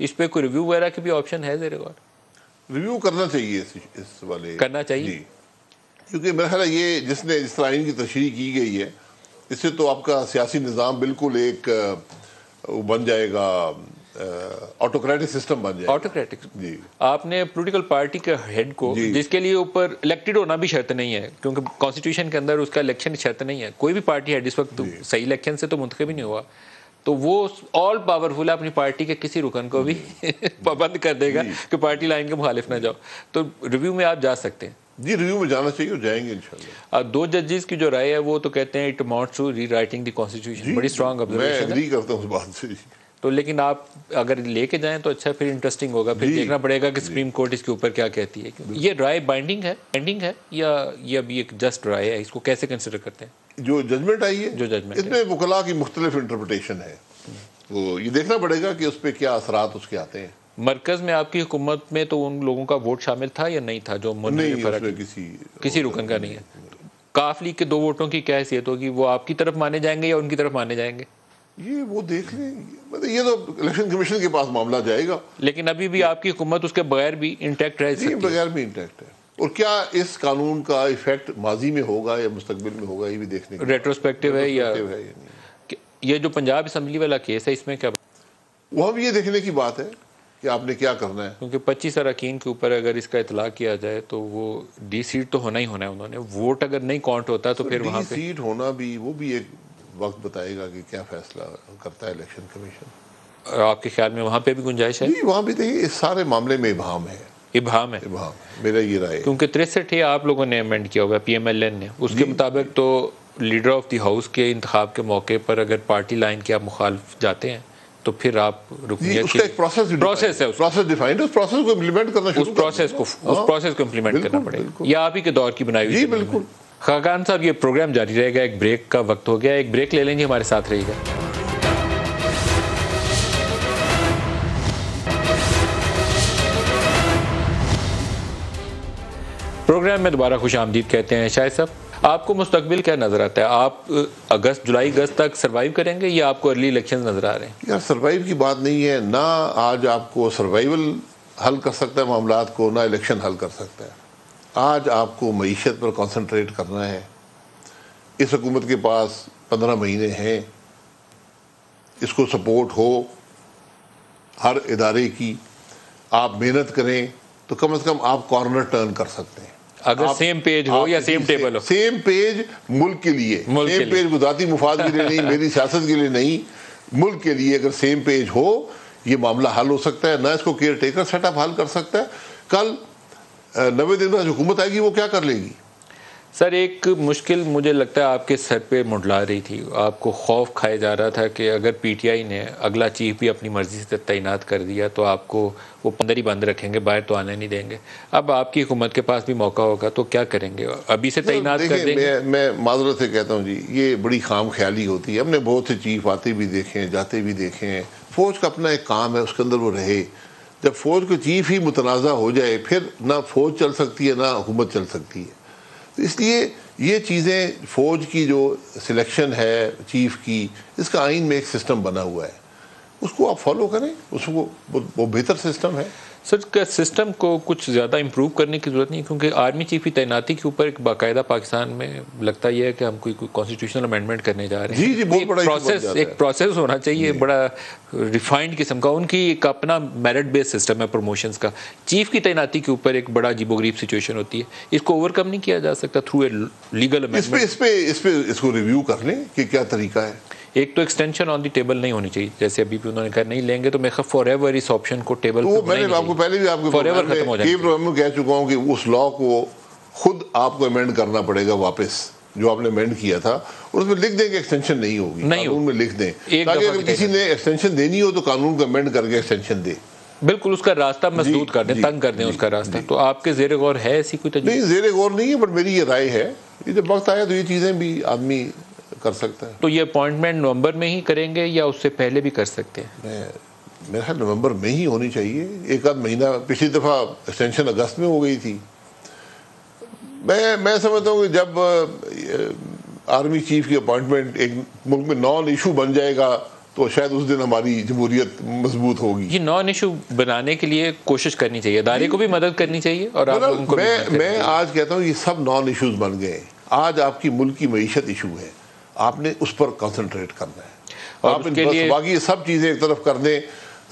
اس پہ کوئی ریویو وغیرہ کی بھی آپشن ہے زیر غور؟ ریویو کرنا چاہیے اس والے کرنا چاہیے, کیونکہ میرا خیال ہے یہ جس طرح آئین کی تشریح کی گئی ہے, اس سے تو آپ کا سیاسی نظام بالکل ایک بن جائے گا, آٹوکریٹک سسٹم بن جائے گا. آٹوکریٹک جی. آپ نے پولیٹیکل پارٹی کے ہیڈ کو, جس کے لیے اوپر الیکٹڈ ہونا بھی شرط نہیں ہے, کیونکہ کانسٹیٹیوشن کے اندر اس کا الیکشن شرط نہیں ہے, کوئی بھی پارٹی ہیڈ اس وقت صحیح الیکشن سے تو منتخب ہی نہیں ہوا, تو وہ آل پاورفل ہے, اپنی پارٹی کے کسی رکن کو بھی پابند کر دے گا کہ پارٹی لائن کے مخالف نہ جاؤ. تو ریویو میں آپ جا سکتے ہیں. جی, ریویو میں جانا چاہیے اور جائیں گے انشاءاللہ. 2 ججز کی جو رائے ہے وہ تو کہتے ہیں it amounts to rewriting the constitution. بڑی اسٹرانگ میں ایگری کرتا ہوں اس بات سے. تو لیکن آپ اگر لے کے جائیں تو اچھا, پھر انٹرسٹنگ ہوگا, پھر دیکھنا پڑے گا کہ سپریم کورٹ اس کے اوپر کیا کہتی ہے. یہ رائے بائنڈنگ ہے یا یہ ابھی ایک جسٹ رائے ہے, اس کو کیسے کنسیڈر کرتے ہیں؟ جو ججمنٹ آئی ہے, جو ججمنٹ اس میں وکلاء کی مختلف انٹرپریٹیشن ہے, تو یہ دیکھنا پڑے گا کہ اس پہ کیا اثرات اس کے آتے ہیں. مرکز میں آپ کی حکومت میں تو ان لوگوں کا ووٹ شامل تھا یا نہیں تھا جو کسی رکن کا نہیں ہے؟ کاف لیگ کے 2 ووٹوں کی کیا حیثیت ہوگی؟ وہ آپ کی طرف مانے جائیں گے یا ان کی طرف مانے جائیں گے؟ یہ وہ دیکھ لیں, یہ تو الیکشن کمیشن کے پاس معاملہ جائے گا. لیکن ابھی بھی آپ کی حکومت اس کے بغیر بھی انٹیکٹ رہ سکتی ہے. بغیر بھی انٹیکٹ ہے. اور کیا اس قانون کا ایفیکٹ ماضی میں ہوگا یا مستقبل میں ہوگا, یہ بھی دیکھنے کا ریٹروسپیکٹیو ہے یا یہ جو پنجاب اسمبلی والا کیس ہے اس میں کیا وہاں بھی یہ دیکھنے کی بات ہے کہ آپ نے کیا کرنا ہے. کیونکہ 25 اراکین کے اوپر اگر اس کا اطلاع کیا جائے تو وہ ڈی سیٹ تو ہونا ہی ہونا ہے. انہوں نے ووٹ اگر نہیں کاؤنٹ ہوتا تو پھر وہاں پہ ڈی سیٹ ہونا بھی, وہ بھی ایک وقت بتائے گا کہ کیا فیصلہ کرتا ہے الیکشن کمیشن. آپ کے خیال میں وہاں پہ بھی گنجائش ہے؟ جی, وہاں بھی دیکھیے اس سارے معاملے میں ابہام ہے. میرا یہ رائے, کیونکہ 63 آپ لوگوں نے امینڈ کیا ہوا ہے, پی ایم ایل این نے, اس کے مطابق تو لیڈر آف دی ہاؤس کے انتخاب کے موقع پر اگر پارٹی لائن کے آپ مخالف جاتے ہیں تو پھر آپ رکنیت کی پروسیس ہے, پروسیس ڈیفائنڈ ہے, اس پروسیس کو امپلیمنٹ کرنا شروع, اس پروسیس کو امپلیمنٹ کرنا پڑے گا. یہ آپ ہی کے دور کی بنائی ہوئی. جی بالکل. خاقان صاحب, یہ پروگرام جاری رہے گا, ایک بریک کا وقت ہو گیا, ایک بریک لے لیں گے, ہمارے ساتھ رہیے گا. پروگرام میں دوبارہ خوش آمدید کہتے ہیں. شاہد صاحب, آپ کو مستقبل کیا نظر آتا ہے؟ آپ جولائی اگست تک سروائیو کریں گے یا آپ کو ارلی الیکشن نظر آ رہے ہیں؟ یار سروائیو کی بات نہیں ہے, نہ آج آپ کو سروائیول حل کر سکتا ہے معاملات کو, نہ الیکشن حل کر سکتا ہے. آج آپ کو معیشت پر کنسنٹریٹ کرنا ہے. اس حکومت کے پاس 15 مہینے ہیں, اس کو سپورٹ ہو ہر ادارے کی, آپ محنت کریں تو کم از کم آپ کارنر ٹرن کر سکتے ہیں. اگر سیم پیج ہو یا سیم ٹیبل ہو, سیم پیج ملک کے لیے, سیم پیج ذاتی مفاد کے لیے نہیں, میری سیاست کے لیے نہیں, ملک کے لیے اگر سیم پیج ہو یہ معاملہ حل ہو سکتا ہے. نہ اس کو کیئر ٹیکر سیٹ اپ حل کر سکتا ہے. کل 90 دن بعد حکومت آئے گی, وہ کیا کر لے گی؟ سر ایک مشکل مجھے لگتا ہے آپ کے سر پہ منڈلا رہی تھی، آپ کو خوف کھایا جا رہا تھا کہ اگر پی ٹی آئی نے اگلا چیف بھی اپنی مرضی سے تعینات کر دیا تو آپ کو وہ اندر ہی بند رکھیں گے، باہر تو آنے نہیں دیں گے۔ اب آپ کی حکومت کے پاس بھی موقع ہوگا تو کیا کریں گے؟ ابھی سے تعینات کر دیں گے؟ میں معذرت سے کہتا ہوں جی، یہ بڑی خام خیالی ہوتی ہے۔ ہم نے بہت سے چیف آتے بھی دیکھے ہیں، جاتے بھی دیکھے ہیں۔ فوج کا اپنا ایک کام ہے، اس کے اندر وہ رہے۔ جب فوج کو چیف ہی متنازع ہو جائے پھر نہ فوج چل سکتی ہے نہ حکومت چل سکتی ہے۔ تو اس لیے یہ چیزیں، فوج کی جو سلیکشن ہے چیف کی، اس کا آئین میں ایک سسٹم بنا ہوا ہے، اس کو آپ فالو کریں، اس کو وہ بہتر سسٹم ہے۔ سر کیا سسٹم کو کچھ زیادہ امپروو کرنے کی ضرورت نہیں، کیونکہ آرمی چیف کی تعیناتی کے اوپر ایک باقاعدہ پاکستان میں لگتا یہ ہے کہ ہم کوئی کانسٹیٹیوشنل امینڈمنٹ کرنے جا رہے ہیں۔ جی بہت بڑا ایک پروسیس ہونا چاہیے، بڑا ریفائنڈ قسم کا۔ ان کی ایک اپنا میرٹ بیس سسٹم ہے پروموشنز کا، چیف کی تعیناتی کے اوپر ایک بڑا عجیب و غریب سچویشن ہوتی ہے، اس کو اوور کم نہیں کیا جا سکتا تھرو اے لیگل امینڈمنٹ؟ اس کو ریویو کر لیں کہ کیا طریقہ ہے۔ ایک تو ایکسٹینشن آن دی ٹیبل نہیں ہونی چاہیے، جیسے ابھی بھی انہوں نے کہا نہیں لیں گے تو میں فار ایور اس آپشن کو ٹیبل پہ میں نے آپ کو پہلے بھی آپ کو کہہ چکا ہوں کہ اس لا کو خود آپ کو امینڈ کرنا پڑے گا واپس، جو آپ نے امینڈ کیا تھا، اور اس میں لکھ دیں کہ ایکسٹینشن نہیں ہوگی، قانون میں لکھ دیں، تاکہ اگر کسی نے ایکسٹینشن دینی ہو تو قانون کو امینڈ کر کے ایکسٹینشن دے۔ بالکل اس کا راستہ مسدود کر دیں، تنگ کر دیں اس کا راستہ۔ تو آپ کے زیر غور ہے ایسی کوئی تجویز؟ نہیں زیر غور نہیں ہے، بٹ میری یہ رائے ہے کہ جب وقت آیا تو یہ چیزیں بھی آدمی کر سکتا ہے۔ تو یہ اپوائنٹمنٹ نومبر میں ہی کریں گے یا اس سے پہلے بھی کر سکتے ہیں؟ میرا خیال نومبر میں ہی ہونی چاہیے، ایک آدھ مہینہ، پچھلی دفعہ ایکسٹینشن اگست میں ہو گئی تھی۔ میں سمجھتا ہوں کہ جب آرمی چیف کی اپوائنٹمنٹ ایک ملک میں نان ایشو بن جائے گا تو شاید اس دن ہماری جمہوریت مضبوط ہوگی۔ یہ نان ایشو بنانے کے لیے کوشش کرنی چاہیے، ادارے کو بھی مدد کرنی چاہیے، اور ان کو میں آج کہتا ہوں یہ سب نان ایشوز بن گئے۔ آج آپ کی ملک کی معیشت ایشو ہے، آپ نے اس پر کنسنٹریٹ کرنا ہے، آپ باقی سب چیزیں ایک طرف کر دیں،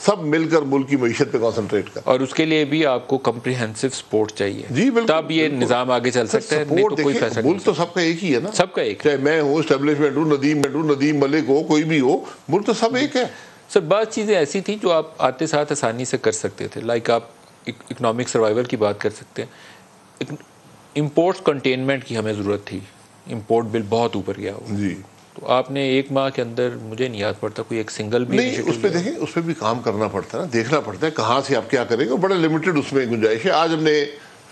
سب مل کر ملک کی معیشت پہ کنسنٹریٹ کریں، اور اس کے لیے بھی آپ کو کمپریہنسو سپورٹ چاہیے۔ جی بالکل، تب یہ نظام آگے چل سکتا ہے، نہیں تو کوئی فیصلہ نہیں۔ ملک تو سب کا ایک ہی ہے نا، سب کا ایک، چاہے میں ہوں، اسٹیبلشمنٹ ہوں، ندیم ملک ہو، کوئی بھی ہو، ملک تو سب ایک ہے۔ سر بعض چیزیں ایسی تھیں جو آپ آتے ساتھ آسانی سے کر سکتے تھے، لائک آپ اکنامک سروائیول کی بات کر سکتے ہیں، امپورٹس کنٹینمنٹ کی ہمیں ضرورت تھی، امپورٹ بل بہت اوپر گیا ہوا جی، تو آپ نے ایک ماہ کے اندر، مجھے نہیں یاد پڑتا کوئی ایک سنگل بھی نہیں، اس پہ دیکھیں، اس پہ بھی کام کرنا پڑتا ہے نا، دیکھنا پڑتا ہے کہاں سے آپ کیا کریں گے، بڑا لمیٹڈ اس میں گنجائش ہے۔ آج ہم نے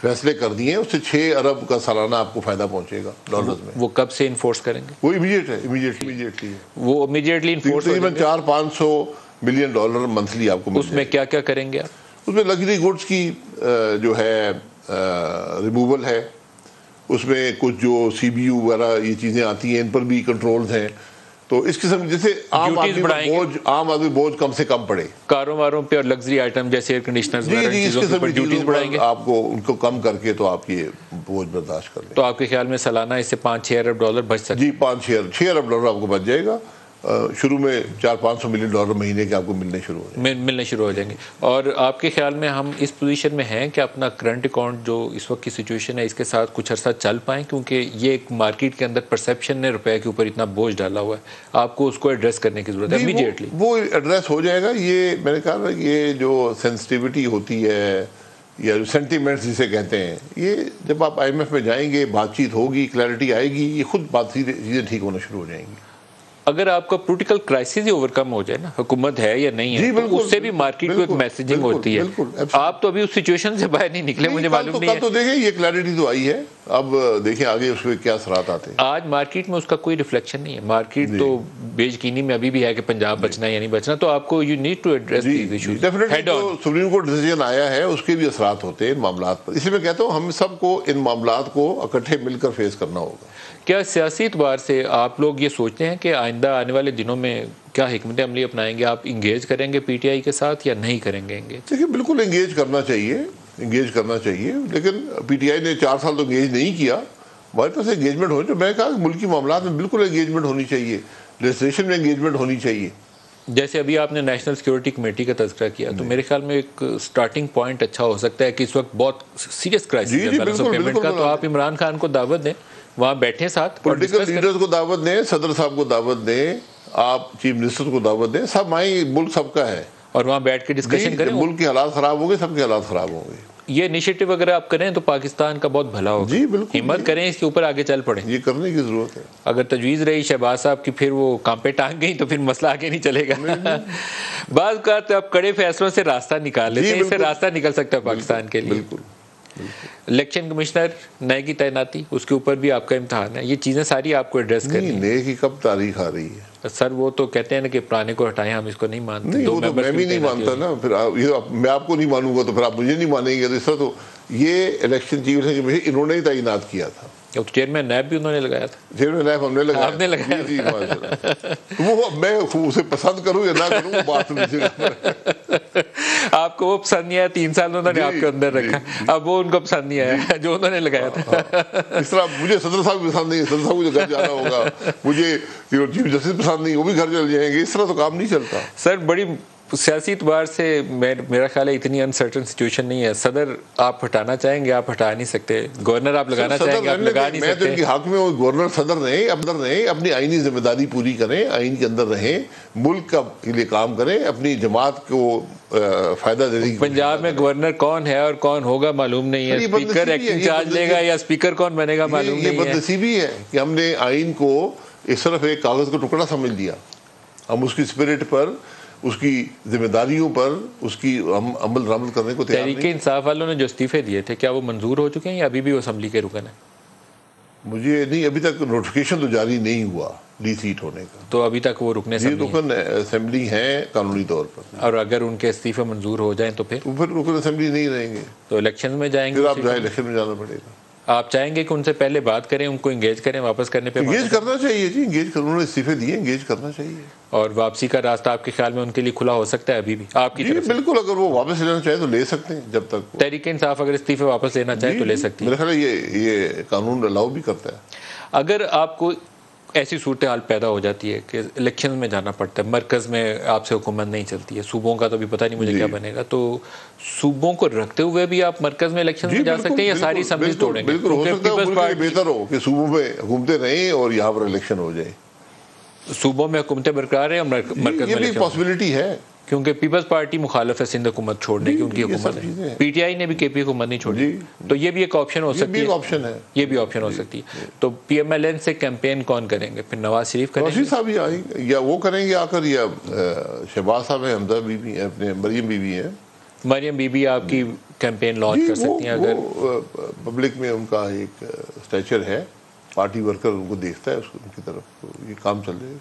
فیصلے کر دیے ہیں، اس سے 6 ارب کا سالانہ آپ کو فائدہ پہنچے گا ڈالرز میں۔ وہ کب سے انفورس کریں گے؟ وہ امیڈیٹ ہے، امیڈیٹلی وہ امیڈیٹلی انفورس ہو جائیں گے۔ 400-500 ملین ڈالر منتھلی آپ کو مل جائے۔ اس میں کیا کیا کریں گے آپ؟ اس میں لگژری گڈس کی جو ہے ریموول ہے، اس میں کچھ جو سی بی یو وغیرہ یہ چیزیں آتی ہیں ان پر بھی کنٹرولز ہیں، تو اس قسم جیسے عام آدمی بوجھ کم سے کم پڑے، کاروں واروں پہ اور لگژری آئٹم جیسے ایئر کنڈیشنرز وغیرہ چیزوں پر ڈیوٹیز بڑھائیں گے، آپ کو ان کو کم کر کے تو آپ یہ بوجھ برداشت کر لیں۔ تو آپ کے خیال میں سالانہ اس سے 5-6 ارب ڈالر بچ سکتے ہیں؟ جی 5-6 ارب ڈالر آپ کو بچ جائے گا، شروع میں 400-500 ملین ڈالر مہینے کے آپ کو ملنے شروع ہو جائیں گے۔ اور آپ کے خیال میں ہم اس پوزیشن میں ہیں کہ اپنا کرنٹ اکاؤنٹ جو اس وقت کی سچویشن ہے اس کے ساتھ کچھ عرصہ چل پائیں، کیونکہ یہ ایک مارکیٹ کے اندر پرسیپشن نے روپے کے اوپر اتنا بوجھ ڈالا ہوا ہے، آپ کو اس کو ایڈریس کرنے کی ضرورت ہے امیڈیٹلی؟ وہ ایڈریس ہو جائے گا۔ یہ میں نے کہا یہ جو سینسٹیوٹی ہوتی ہے یا جو سینٹیمنٹس جسے کہتے ہیں، یہ جب آپ آئی ایم ایف میں جائیں گے، بات چیت ہوگی، کلیئرٹی آئے گی، یہ خود چیزیں ٹھیک ہونا شروع ہو جائیں گی۔ اگر آپ کا پولیٹیکل کرائسس ہی اوور کم ہو جائے نا، حکومت ہے یا نہیں ہے، تو اس سے بھی مارکیٹ کو ایک میسیجنگ ہوتی ہے۔ آپ تو ابھی اس سچویشن سے باہر نہیں نکلے، مجھے معلوم نہیں ہے۔ کل تو دیکھیں یہ کلیئرٹی تو آئی ہے، اب دیکھیں آگے اس پہ کیا اثرات آتے ہیں۔ آج مارکیٹ میں اس کا کوئی ریفلیکشن نہیں ہے، مارکیٹ تو بے یقینی میں ابھی بھی ہے کہ پنجاب بچنا ہے یا نہیں بچنا، تو آپ کو you need to address these issues head on. Supreme court decision آیا ہے، اس کے بھی اثرات ہوتے ہیں ان معاملات پر، اسی میں کہتا ہوں ہم سب کو ان معاملات کو اکٹھے مل کر فیس کرنا ہوگا۔ کیا سیاسی اعتبار سے آپ لوگ یہ سوچتے ہیں کہ آئندہ آنے والے دنوں میں کیا حکمت عملی اپنائیں گے؟ آپ انگیج کریں گے پی ٹی آئی کے ساتھ یا نہیں کریں گے انگیج؟ دیکھیے بالکل انگیج کرنا چاہیے، لیکن پی ٹی آئی نے 4 سال تو انگیج نہیں کیا، ہمارے پاس انگیجمنٹ ہونی چاہیے۔ میں نے کہا کہ ملکی معاملات میں بالکل انگیجمنٹ ہونی چاہیے، لیجسلیشن میں انگیجمنٹ ہونی چاہیے۔ جیسے ابھی آپ نے نیشنل سیکورٹی کمیٹی کا تذکرہ کیا، تو میرے خیال میں ایک سٹارٹنگ پوائنٹ اچھا ہو سکتا ہے کہ اس وقت بہت سیریس کرائسس ہے بیلنس آف پیمنٹ کا، تو آپ عمران خان کو دعوت دیں، وہاں بیٹھیں ساتھ، پولیٹیکل لیڈرز کو دعوت دیں، صدر صاحب کو دعوت دیں، آپ چیف منسٹر کو دعوت دیں، سب آئیں، ملک سب کا ہے، اور وہاں بیٹھ کے ڈسکشن کریں۔ ملک کے حالات خراب ہوں گے، سب کے حالات خراب ہوں گے۔ یہ انیشیٹو اگر آپ کریں تو پاکستان کا بہت بھلا ہوگا. جی بالکل, ہمت کریں, اس کے اوپر آگے چل پڑیں. یہ کرنے کی ضرورت ہے. اگر تجویز رہی شہباز صاحب کی پھر وہ کام پہ ٹانگ گئی تو پھر مسئلہ آگے نہیں چلے گا. بعض اوقات آپ کڑے فیصلوں سے راستہ نکال لیتے ہیں, اس سے راستہ نکل سکتا ہے پاکستان کے لیے. بالکل. الیکشن کمشنر نئے کی تعیناتی, اس کے اوپر بھی آپ کا امتحان ہے. یہ چیزیں ساری آپ کو ایڈریس کرنی ہیں. نئے کی کب تاریخ آ رہی ہے سر؟ وہ تو کہتے ہیں نا کہ پرانے کو ہٹائیں, ہم اس کو نہیں مانتے. نہیں, وہ تو میں بھی نہیں مانتا نا. پھر میں آپ کو نہیں مانوں گا تو پھر آپ مجھے نہیں مانیں گے. تو اس طرح تو یہ الیکشن چیف انہوں نے ہی تعینات کیا تھا. چیئرمین نیب بھی انہوں نے لگایا تھا. چیئرمین نیب ہم نے لگایا. آپ نے لگایا. جی وہ میں اسے پسند کروں یا نہ کروں وہ بات نہیں. آپ کو وہ پسند نہیں آیا, 3 سال انہوں نے آپ کے اندر رکھا, اب وہ ان کو پسند نہیں آیا جو انہوں نے لگایا تھا. اس طرح مجھے صدر صاحب پسند نہیں, صدر صاحب کو جو گھر جانا ہوگا, مجھے چیف جسٹس پسند نہیں, وہ بھی گھر چل جائیں گے. اس طرح تو کام نہیں چلتا. سر بڑی سیاسی اعتبار سے میرا خیال ہے اتنی انسرٹن سچویشن نہیں ہے. صدر آپ ہٹانا چاہیں گے, آپ ہٹا نہیں سکتے. گورنر آپ لگانا چاہیں گے, آپ لگا نہیں میں تو ان سکتے. کے حق میں ہوں. گورنر صدر رہیں, اپنی آئینی ذمہ داری پوری کریں, آئین کے اندر رہیں, ملک کے لیے کام کریں, اپنی جماعت کو فائدہ دینے کی. پنجاب میں گورنر کون ہے اور کون ہوگا معلوم نہیں ہے. اسپیکر ایکٹنگ چارج لے گا یا اسپیکر کون بنے گا معلوم نہیں ہے. یہ بدنصیبی ہے کہ ہم نے آئین کو اس طرف ایک کاغذ کا ٹکڑا سمجھ لیا. ہم اس کی اسپرٹ پر, اس کی ذمہ داریوں پر, اس کی عمل درآمد کرنے کو تیار نہیں. تحریک انصاف والوں نے جو استعفے دیے تھے, کیا وہ منظور ہو چکے ہیں یا ابھی بھی وہ اسمبلی کے رکن ہیں؟ مجھے نہیں, ابھی تک نوٹیفیکیشن تو جاری نہیں ہوا ری سیٹ ہونے کا. تو ابھی تک وہ رکنے رکن اسمبلی ہیں قانونی طور پر. اور اگر ان کے استعفے منظور ہو جائیں تو پھر رکن اسمبلی نہیں رہیں گے. تو الیکشن میں جائیں گے. پھر آپ الیکشن میں جانا پڑے گا. آپ چاہیں گے کہ ان سے پہلے بات کریں, ان کو انگیج کریں, واپس کرنے پہ انگیج کرنا چاہیے. جی انگیج کرنا, انہوں نے استعفے دیے, انگیج کرنا چاہیے. اور واپسی کا راستہ آپ کے خیال میں ان کے لیے کھلا ہو سکتا ہے ابھی بھی آپ کی طرف سے؟ بالکل, اگر وہ واپس لینا چاہے تو لے سکتے ہیں. جب تک تحریک انصاف اگر استعفے واپس لینا چاہے تو لے سکتی ہے. میرا خیال ہے یہ قانون الاؤ بھی کرتا ہے. اگر آپ کو ایسی صورتحال پیدا ہو جاتی ہے کہ الیکشن میں جانا پڑتا ہے, مرکز میں آپ سے حکومت نہیں چلتی ہے, صوبوں کا تو بھی پتہ نہیں مجھے کیا بنے گا, تو صوبوں کو رکھتے ہوئے بھی آپ مرکز میں الیکشن میں جا سکتے ہیں یا ساری اسمبلیز توڑیں گے؟ بالکل ہو سکتا ہے. ملک میں بہتر ہو کہ صوبوں میں حکومتیں رہیں اور یہاں پر الیکشن ہو جائے. صوبوں میں حکومتیں برقرار ہیں اور مرکز میں یہ بھی پاسبلٹی ہے, کیونکہ پیپلز پارٹی مخالف ہے سندھ حکومت چھوڑنے کی, ان کی حکومت ہے. پی ٹی آئی نے بھی کے پی حکومت نہیں چھوڑی, تو یہ بھی ایک آپشن ہو سکتی ہے. یہ بھی آپشن ہو سکتی ہے. تو پی ایم ایل این سے کیمپین کون کریں گے پھر؟ نواز شریف کریں گے؟ نواز صاحب ہی آئیں گے, یا وہ کریں گے آ کر, یا شہباز صاحب ہیں, حمزہ بی بی ہیں, اپنے مریم بی بی ہیں. مریم بی بی آپ کی کیمپین لانچ کر سکتی ہیں اگر پبلک میں ان کا ایک اسٹیچر ہے, پارٹی ورکر ان کو دیکھتا ہے, ان کی طرف یہ کام چل رہے.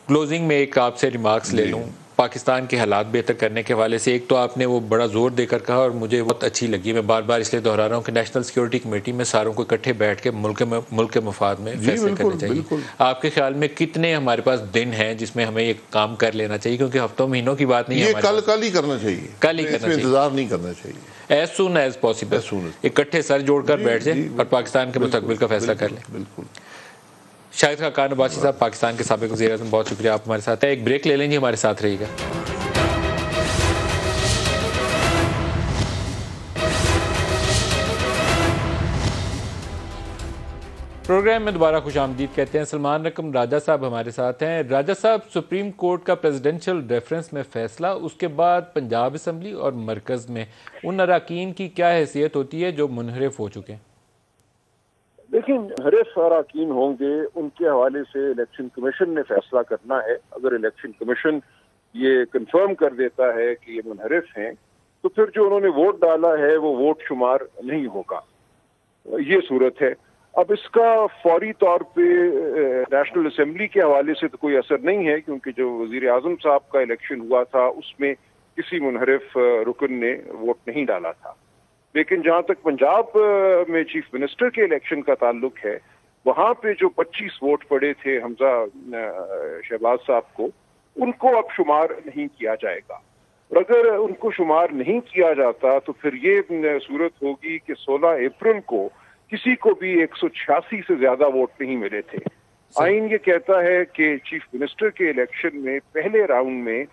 کلوزنگ میں ایک آپ سے ریمارکس لے لوں پاکستان کے حالات بہتر کرنے کے حوالے سے. ایک تو آپ نے وہ بڑا زور دے کر کہا اور مجھے بہت اچھی لگی, میں بار بار اس لیے دہرا رہا ہوں کہ نیشنل سیکورٹی کمیٹی میں ساروں کو اکٹھے بیٹھ کے ملک کے مفاد میں فیصلے کرنے چاہیے. آپ کے خیال میں کتنے ہمارے پاس دن ہیں جس میں ہمیں یہ کام کر لینا چاہیے؟ کیونکہ ہفتوں مہینوں کی بات نہیں ہے, یہ کل ہی کرنا چاہیے, کل ہی کرنا چاہیے, انتظار نہیں کرنا چاہیے. ایز سون ایز پاسبل اکٹھے سر جوڑ کر بیٹھ جائیں اور پاکستان کے مستقبل کا فیصلہ کر لیں. بالکل. شاہد خاقان عباسی صاحب, پاکستان کے سابق وزیر اعظم, بہت شکریہ آپ ہمارے ساتھ ہیں. ایک بریک لے لیں جی, ہمارے ساتھ رہیے گا. پروگرام میں دوبارہ خوش آمدید کہتے ہیں. سلمان رقم راجہ صاحب ہمارے ساتھ ہیں. راجہ صاحب, سپریم کورٹ کا پریزیڈنشل ریفرنس میں فیصلہ, اس کے بعد پنجاب اسمبلی اور مرکز میں ان اراکین کی کیا حیثیت ہوتی ہے جو منحرف ہو چکے ہیں؟ لیکن منحرف اراکین ہوں گے, ان کے حوالے سے الیکشن کمیشن نے فیصلہ کرنا ہے. اگر الیکشن کمیشن یہ کنفرم کر دیتا ہے کہ یہ منحرف ہیں تو پھر جو انہوں نے ووٹ ڈالا ہے وہ ووٹ شمار نہیں ہوگا. یہ صورت ہے. اب اس کا فوری طور پہ نیشنل اسمبلی کے حوالے سے تو کوئی اثر نہیں ہے, کیونکہ جو وزیر اعظم صاحب کا الیکشن ہوا تھا اس میں کسی منحرف رکن نے ووٹ نہیں ڈالا تھا. لیکن جہاں تک پنجاب میں چیف منسٹر کے الیکشن کا تعلق ہے, وہاں پہ جو 25 ووٹ پڑے تھے حمزہ شہباز صاحب کو, ان کو اب شمار نہیں کیا جائے گا. اور اگر ان کو شمار نہیں کیا جاتا تو پھر یہ صورت ہوگی کہ 16 اپریل کو کسی کو بھی 186 سے زیادہ ووٹ نہیں ملے تھے. آئین یہ کہتا ہے کہ چیف منسٹر کے الیکشن میں پہلے راؤنڈ میں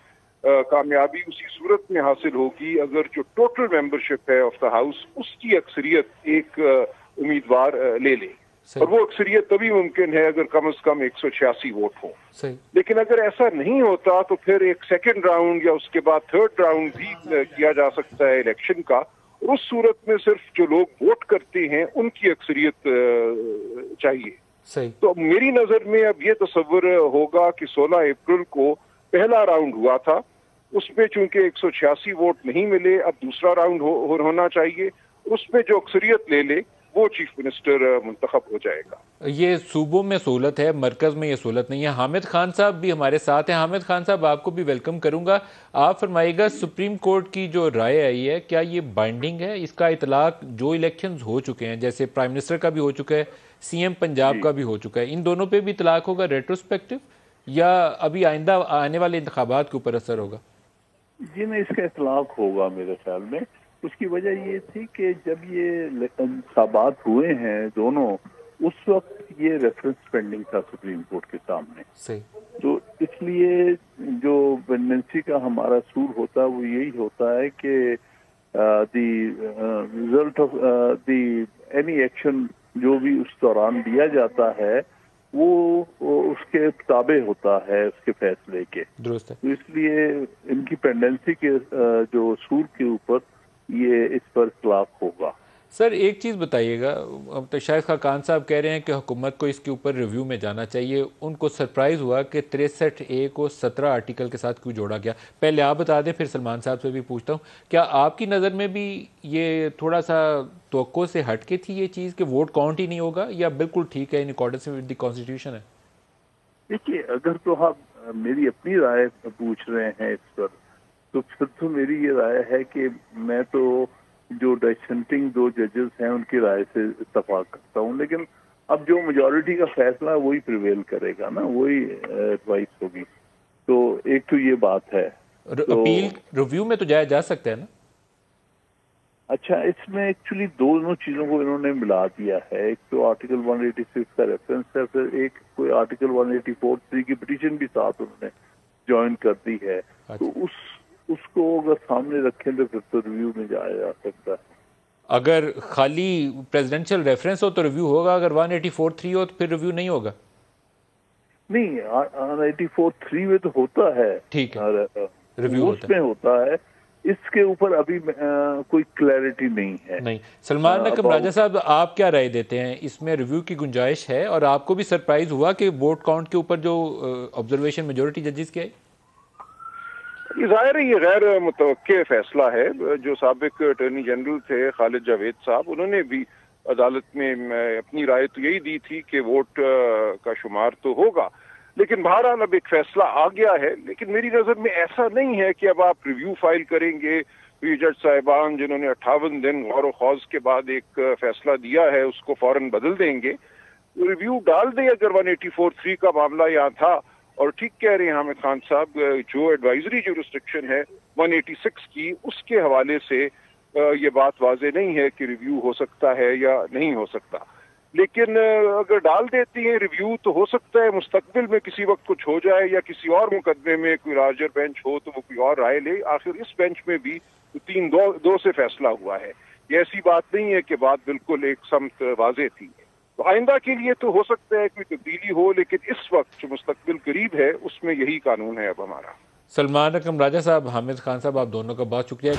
کامیابی اسی صورت میں حاصل ہوگی اگر جو ٹوٹل ممبرشپ ہے آف دا ہاؤس اس کی اکثریت ایک امیدوار لے لے. اور وہ اکثریت تبھی ممکن ہے اگر کم از کم 186 ووٹ ہوں. لیکن اگر ایسا نہیں ہوتا تو پھر ایک سیکنڈ راؤنڈ یا اس کے بعد تھرڈ راؤنڈ بھی کیا جا سکتا ہے الیکشن کا, اور اس صورت میں صرف جو لوگ ووٹ کرتے ہیں ان کی اکثریت چاہیے. تو میری نظر میں اب یہ تصور ہوگا کہ 16 اپریل کو پہلا راؤنڈ ہوا تھا, اس میں چونکہ 186 ووٹ نہیں ملے, اب دوسرا راؤنڈ ہونا چاہیے, اس میں جو اکثریت لے لے وہ چیف منسٹر منتخب ہو جائے گا. یہ صوبوں میں سہولت ہے, مرکز میں یہ سہولت نہیں ہے. حامد خان صاحب بھی ہمارے ساتھ ہیں. حامد خان صاحب, آپ کو بھی ویلکم کروں گا. آپ فرمائیے گا, سپریم کورٹ کی جو رائے آئی ہے کیا یہ بائنڈنگ ہے؟ اس کا اطلاق جو الیکشنز ہو چکے ہیں, جیسے پرائم منسٹر کا بھی ہو چکا ہے, سی ایم پنجاب کا بھی ہو چکا ہے, ان دونوں پہ بھی اطلاق ہوگا ریٹروسپیکٹو, یا ابھی آئندہ آنے والے انتخابات کے اوپر اثر ہوگا؟ جی نہیں, اس کا اطلاق ہوگا میرے خیال میں. اس کی وجہ یہ تھی کہ جب یہ انتخابات ہوئے ہیں دونوں, اس وقت یہ ریفرنس پینڈنگ تھا سپریم کورٹ کے سامنے. تو اس لیے جو پینڈنسی کا ہمارا اصول ہوتا ہے وہ یہی ہوتا ہے کہ the result of the any action جو بھی اس دوران دیا جاتا ہے وہ اس کے تابع ہوتا ہے اس کے فیصلے کے. درست ہے. تو اس لیے ان کی پینڈنسی کے جو اصول کے اوپر یہ اس پر اطلاق ہوگا. سر ایک چیز بتائیے گا, تو شاہد خاقان صاحب کہہ رہے ہیں کہ حکومت کو اس کے اوپر ریویو میں جانا چاہیے. ان کو سرپرائز ہوا کہ 63A کو 17 آرٹیکل کے ساتھ کیوں جوڑا گیا. پہلے آپ بتا دیں, پھر سلمان صاحب سے بھی پوچھتا ہوں, کیا آپ کی نظر میں بھی یہ تھوڑا سا توقع سے ہٹ کے تھی یہ چیز کہ ووٹ کاؤنٹ ہی نہیں ہوگا, یا بالکل ٹھیک ہے in accordance with the constitution ہے؟ دیکھیے, اگر تو آپ میری اپنی رائے پوچھ رہے ہیں اس پر, تو پھر تو میری یہ رائے ہے کہ میں تو جو ڈسنٹنگ 2 ججز ہیں ان کی رائے سے اتفاق کرتا ہوں, لیکن اب جو میجورٹی کا فیصلہ ہے وہی پریویل کرے گا نا, وہی ایڈوائس ہوگی. تو ایک تو یہ بات ہے. اپیل ریویو میں تو جایا جا سکتا ہے نا؟ اچھا, اس میں ایکچولی دونوں چیزوں کو انہوں نے ملا دیا ہے. ایک تو آرٹیکل 186 کا ریفرنس ہے, پھر ایک کوئی آرٹیکل 184(3) کی پٹیشن بھی ساتھ انہوں نے جوائن کر دی ہے. تو اس کو اگر سامنے رکھیں تو پھر تو ریویو میں جایا جا سکتا ہے. اگر خالی پریزیڈنشل ریفرنس ہو تو ریویو ہوگا, اگر 184(3) ہو تو پھر ریویو نہیں ہوگا؟ نہیں, 184(3) میں تو ہوتا ہے, ٹھیک ہے, ریویو اس میں ہوتا ہے. اس کے اوپر ابھی کوئی کلیئرٹی نہیں ہے. نہیں. سلمان نقم راجہ صاحب, آپ کیا رائے دیتے ہیں, اس میں ریویو کی گنجائش ہے؟ اور آپ کو بھی سرپرائز ہوا کہ ووٹ کاؤنٹ کے اوپر جو آبزرویشن میجورٹی ججز کے ہے؟ یہ ظاہر ہے یہ غیر متوقع فیصلہ ہے. جو سابق اٹارنی جنرل تھے خالد جاوید صاحب, انہوں نے بھی عدالت میں اپنی رائے تو یہی دی تھی کہ ووٹ کا شمار تو ہوگا, لیکن بہرحال اب ایک فیصلہ آ گیا ہے. لیکن میری نظر میں ایسا نہیں ہے کہ اب آپ ریویو فائل کریں گے. یہ جج صاحبان جنہوں نے 58 دن غور و خوض کے بعد ایک فیصلہ دیا ہے اس کو فوراً بدل دیں گے. ریویو ڈال دیں اگر 184(3) کا معاملہ یہاں تھا. اور ٹھیک کہہ رہے ہیں حامد خان صاحب, جو ایڈوائزری جو ریسٹرکشن ہے 186 کی, اس کے حوالے سے یہ بات واضح نہیں ہے کہ ریویو ہو سکتا ہے یا نہیں ہو سکتا. لیکن اگر ڈال دیتی ہیں ریویو تو ہو سکتا ہے مستقبل میں کسی وقت کچھ ہو جائے, یا کسی اور مقدمے میں کوئی لارجر بینچ ہو تو وہ کوئی اور رائے لے. آخر اس بینچ میں بھی 3-2 سے فیصلہ ہوا ہے. یہ ایسی بات نہیں ہے کہ بات بالکل ایک سمت واضح تھی. تو آئندہ کے لیے تو ہو سکتا ہے کوئی تبدیلی ہو, لیکن اس وقت جو مستقبل قریب ہے اس میں یہی قانون ہے اب ہمارا. سلمان نقم راجہ صاحب, حامد خان صاحب, آپ دونوں کا بہت شکریہ.